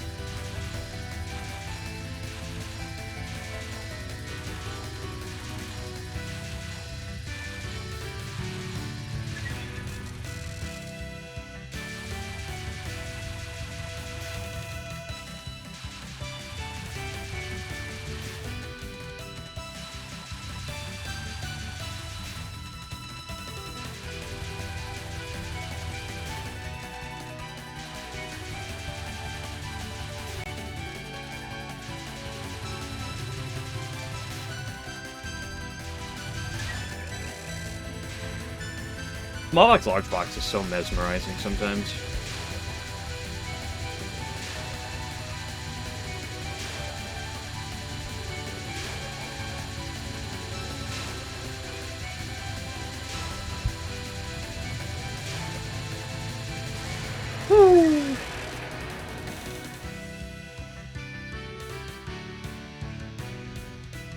Small box, large box is so mesmerizing sometimes.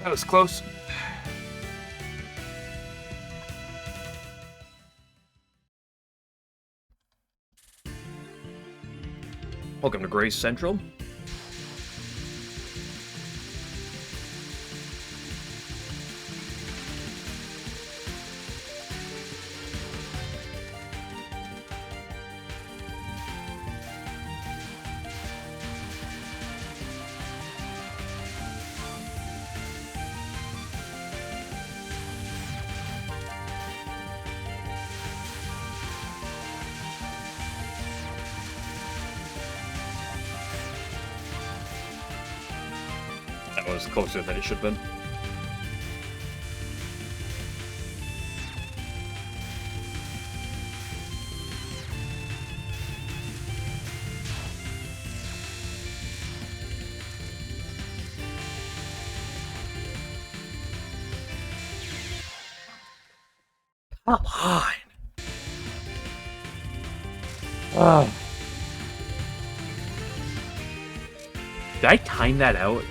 That was close. Welcome to Grace Central. That was closer than it should have been. Come on. Oh. Did I time that out?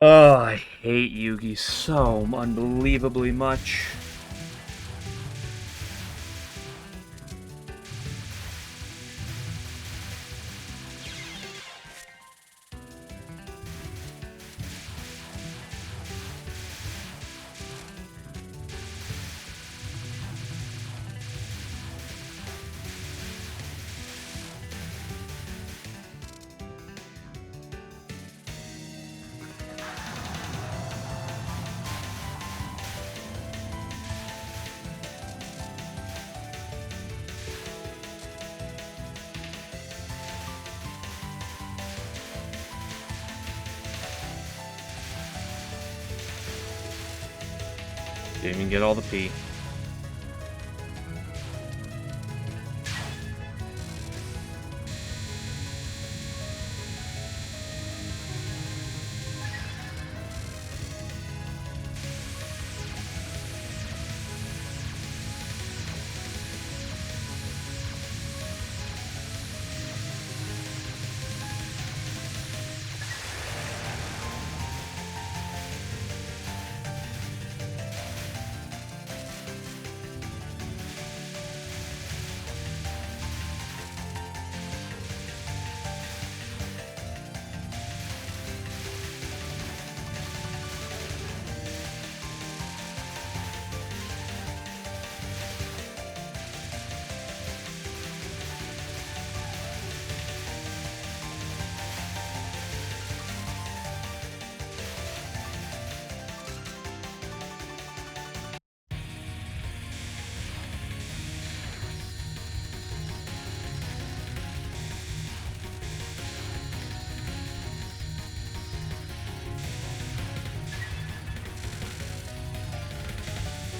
Oh, I hate Yugi so unbelievably much. Didn't even get all the P.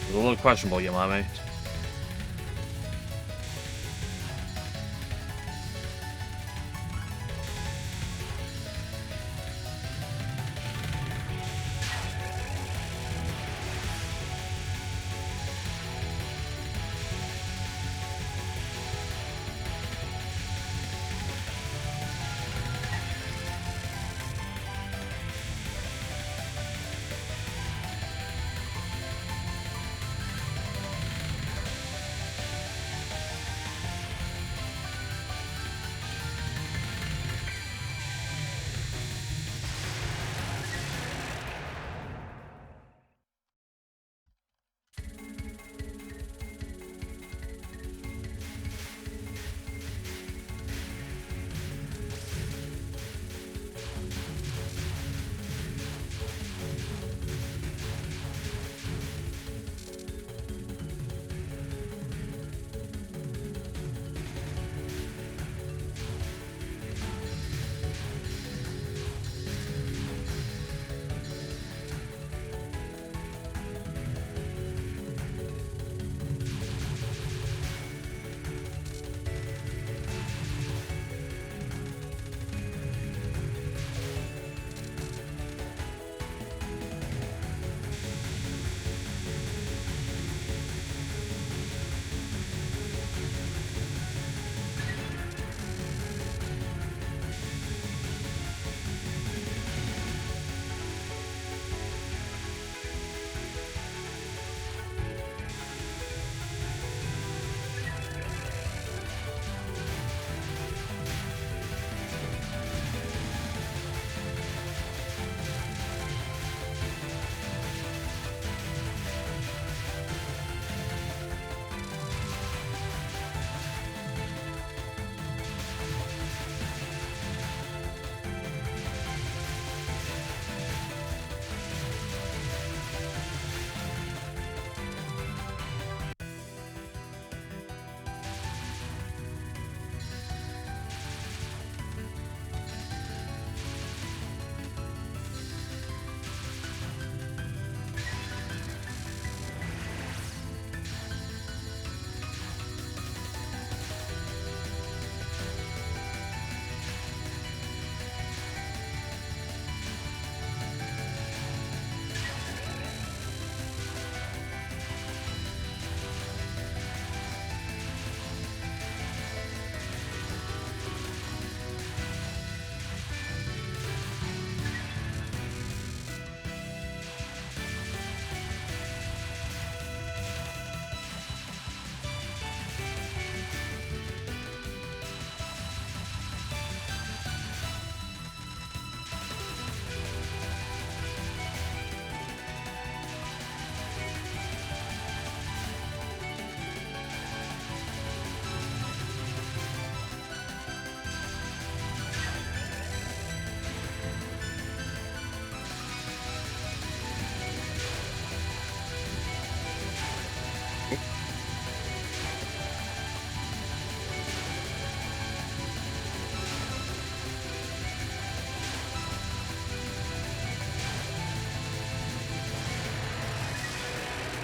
It's a little questionable, Yamame.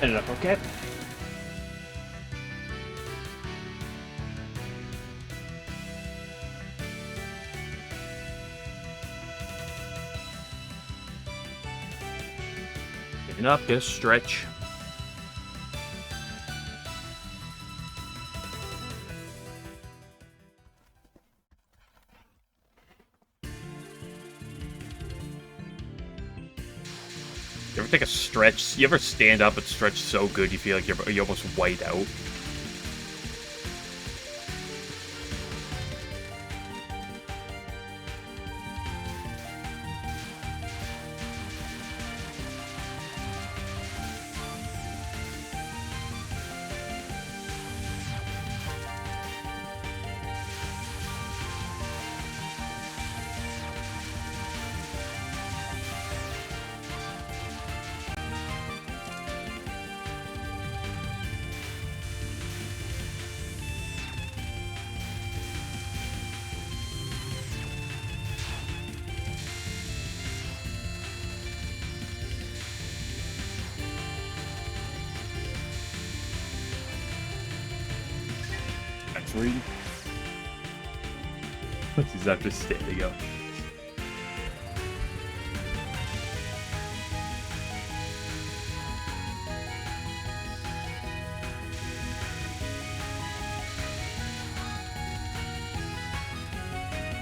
Ended up okay. Getting up, get a stretch. You ever take a stretch? You ever stand up and stretch so good you feel like you almost white out? 3. He's after standing up.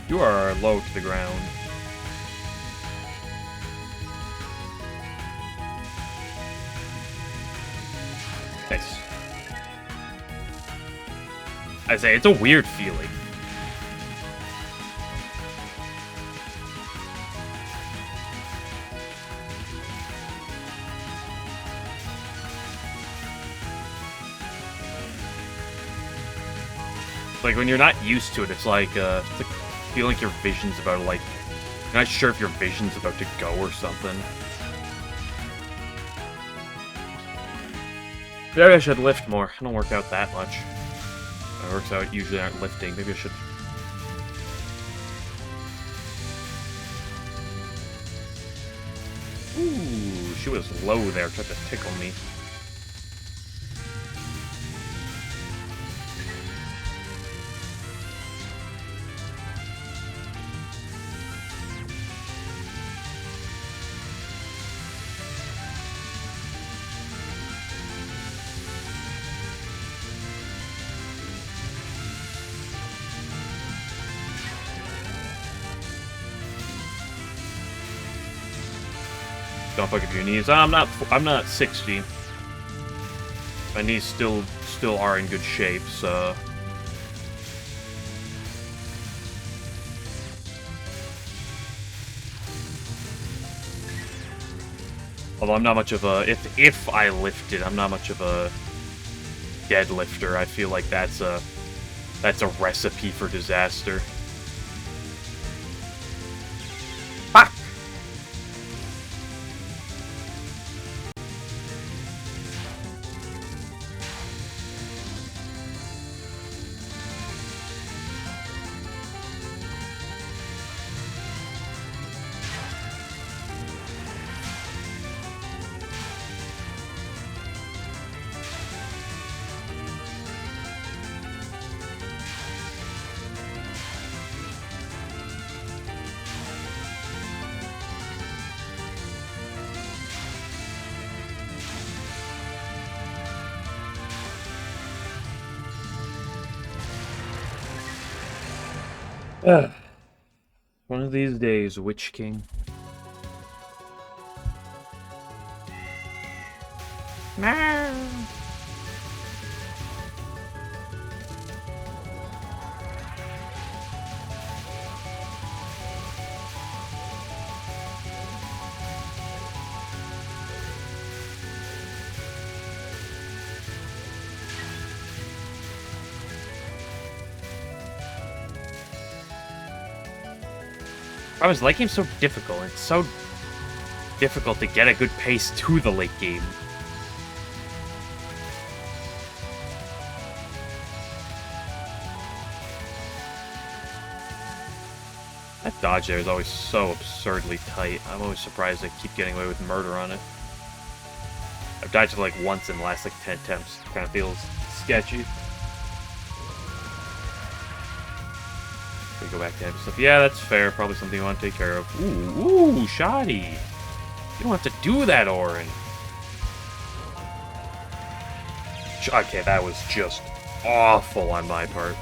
You are low to the ground. Nice. I say, it's a weird feeling. Like, when you're not used to it, it's like feeling like your vision's about to, like... You're not sure if your vision's about to go or something. Maybe I should lift more. I don't work out that much. My works out usually aren't lifting. Maybe I should... Ooh, she was low there, tried to tickle me. Don't fuck up your knees. I'm not 60. My knees still are in good shape, so... Although I'm not much of a... If I lifted, I'm not much of a deadlifter. I feel like that's a recipe for disaster. Fuck! One of these days, Witch King. No. I was like, game's so difficult. It's so difficult to get a good pace to the late game. That dodge there is always so absurdly tight. I'm always surprised I keep getting away with murder on it. I've died to like once in the last like 10 attempts. Kind of feels sketchy. We go back to heavy stuff. Yeah, that's fair. Probably something you want to take care of. Ooh, shoddy. You don't have to do that, Orin. Okay, that was just awful on my part.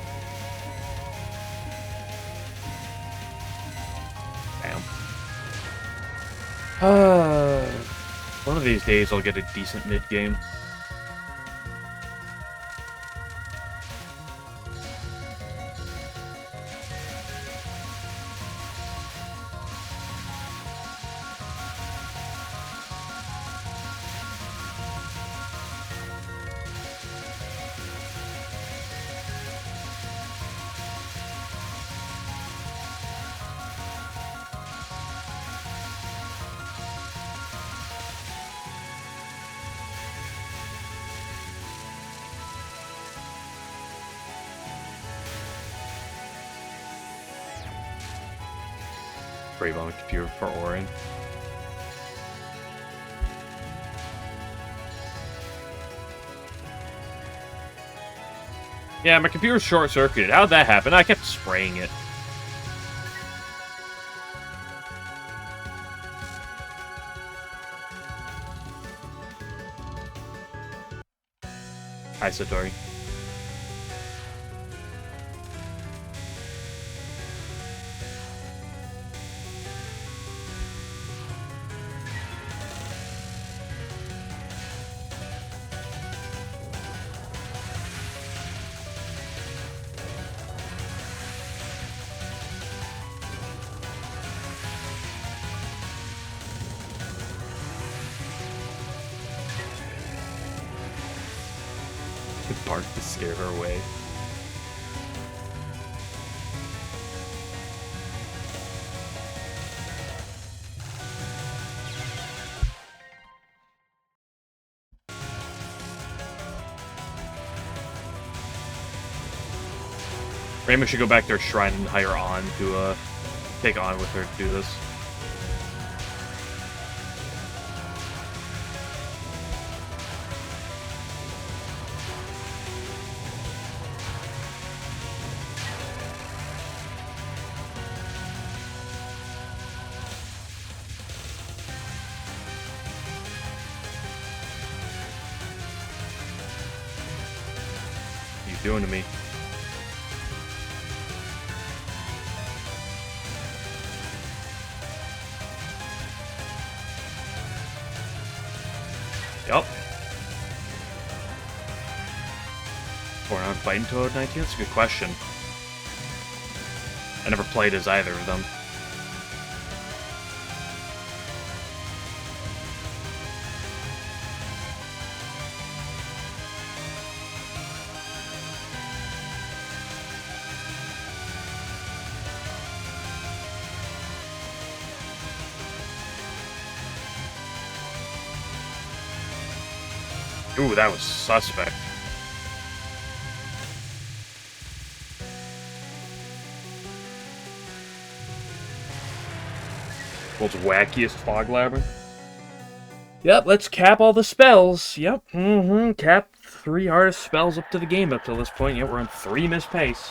Damn. One of these days I'll get a decent mid-game. Brave on the computer for Orin. Yeah, my computer's short-circuited. How'd that happen? I kept spraying it. Hi, Satori. Bark to scare her away. Rainbow should go back to her shrine and hire On to take On with her to do this. What are you doing to me? Yup. Born on Fighting Toad 19? That's a good question. I never played as either of them. Ooh, that was suspect. World's wackiest fog labyrinth. Yep, let's cap all the spells. Yep, cap 3 hardest spells up to the game up till this point. Yep, we're on 3 missed pace.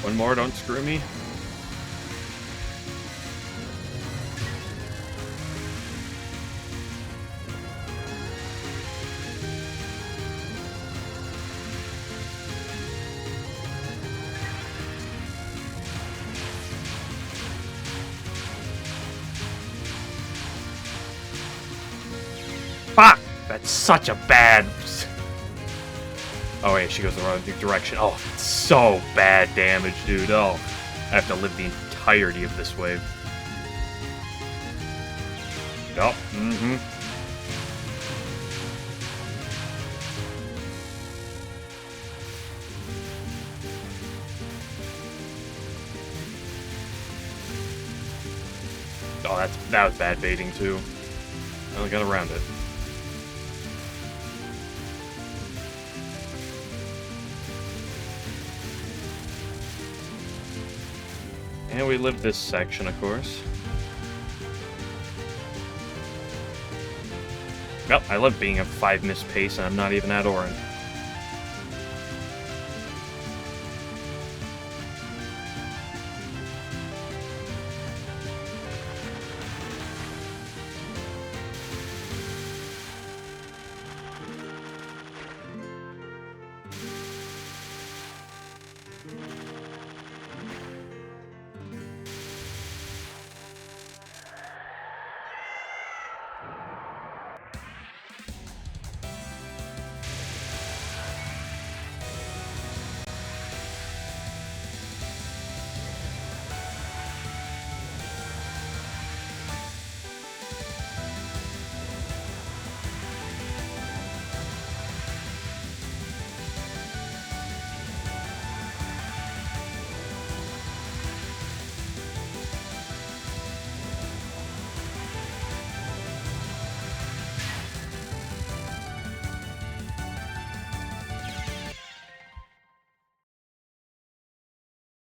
One more, don't screw me. Fuck! That's such a bad... Oh wait, she goes the wrong direction. Oh, it's so bad damage, dude. Oh, I have to live the entirety of this wave. Yup, Oh, that was bad baiting too. I only got around it. And we live this section, of course. Well, I love being a 5 miss pace, and I'm not even at Orin.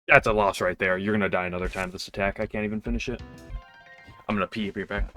That's a loss right there. You're gonna die another time this attack. I can't even finish it. I'm gonna pee, be back.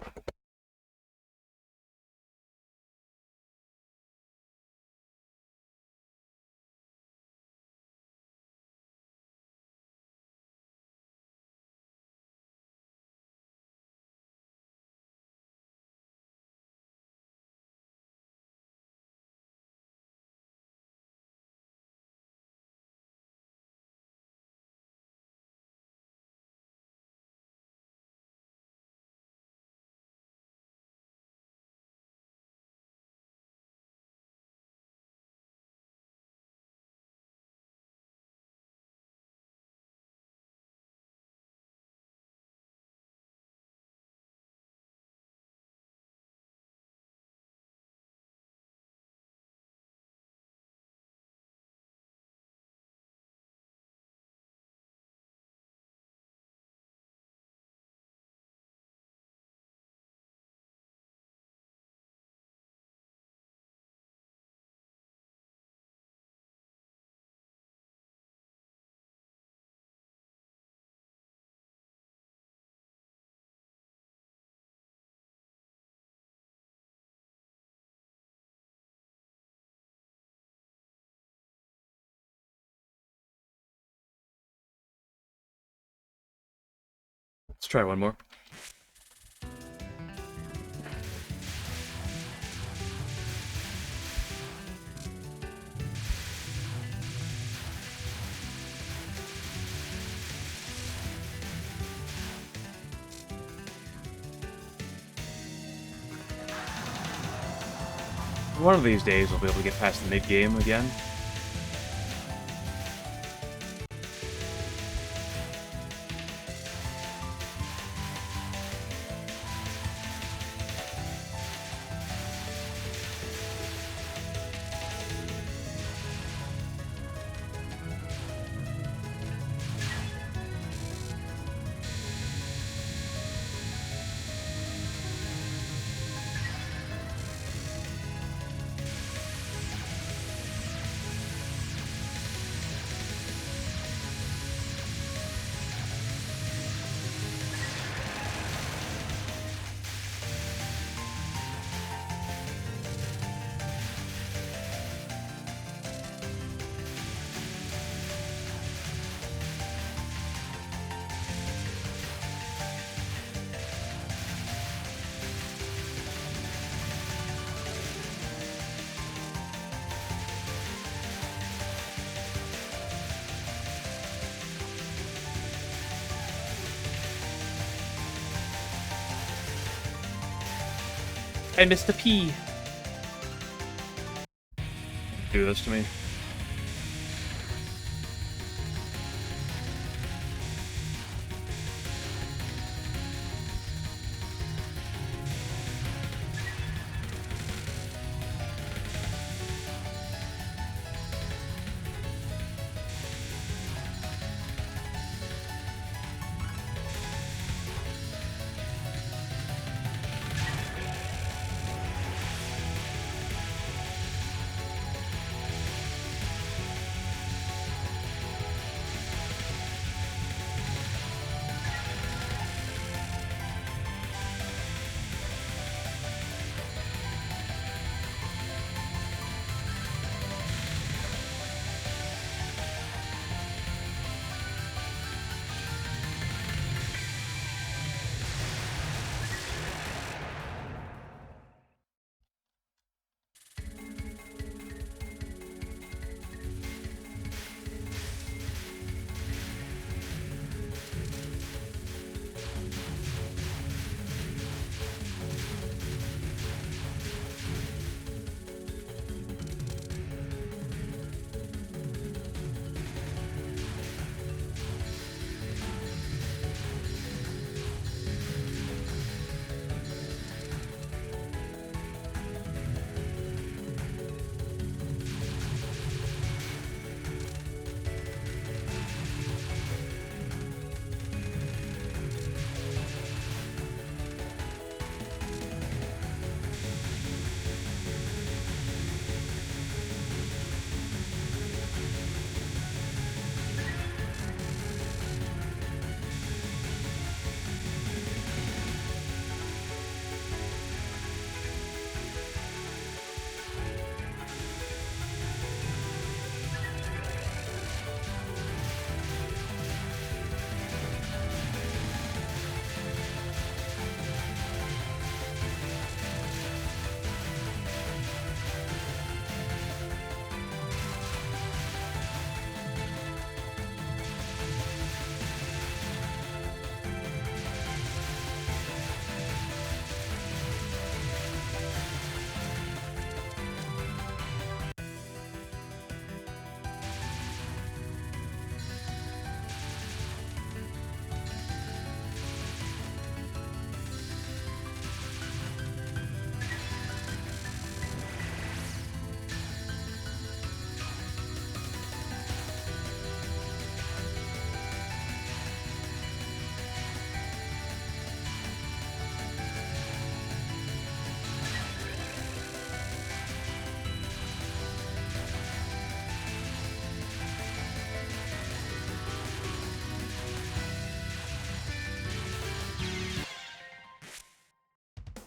Let's try one more. One of these days, we'll be able to get past the mid-game again. Hey, Mr. P. Do this to me.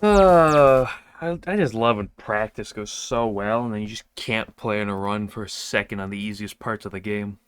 Uh, I just love when practice goes so well, and then you just can't play in a run for a second on the easiest parts of the game.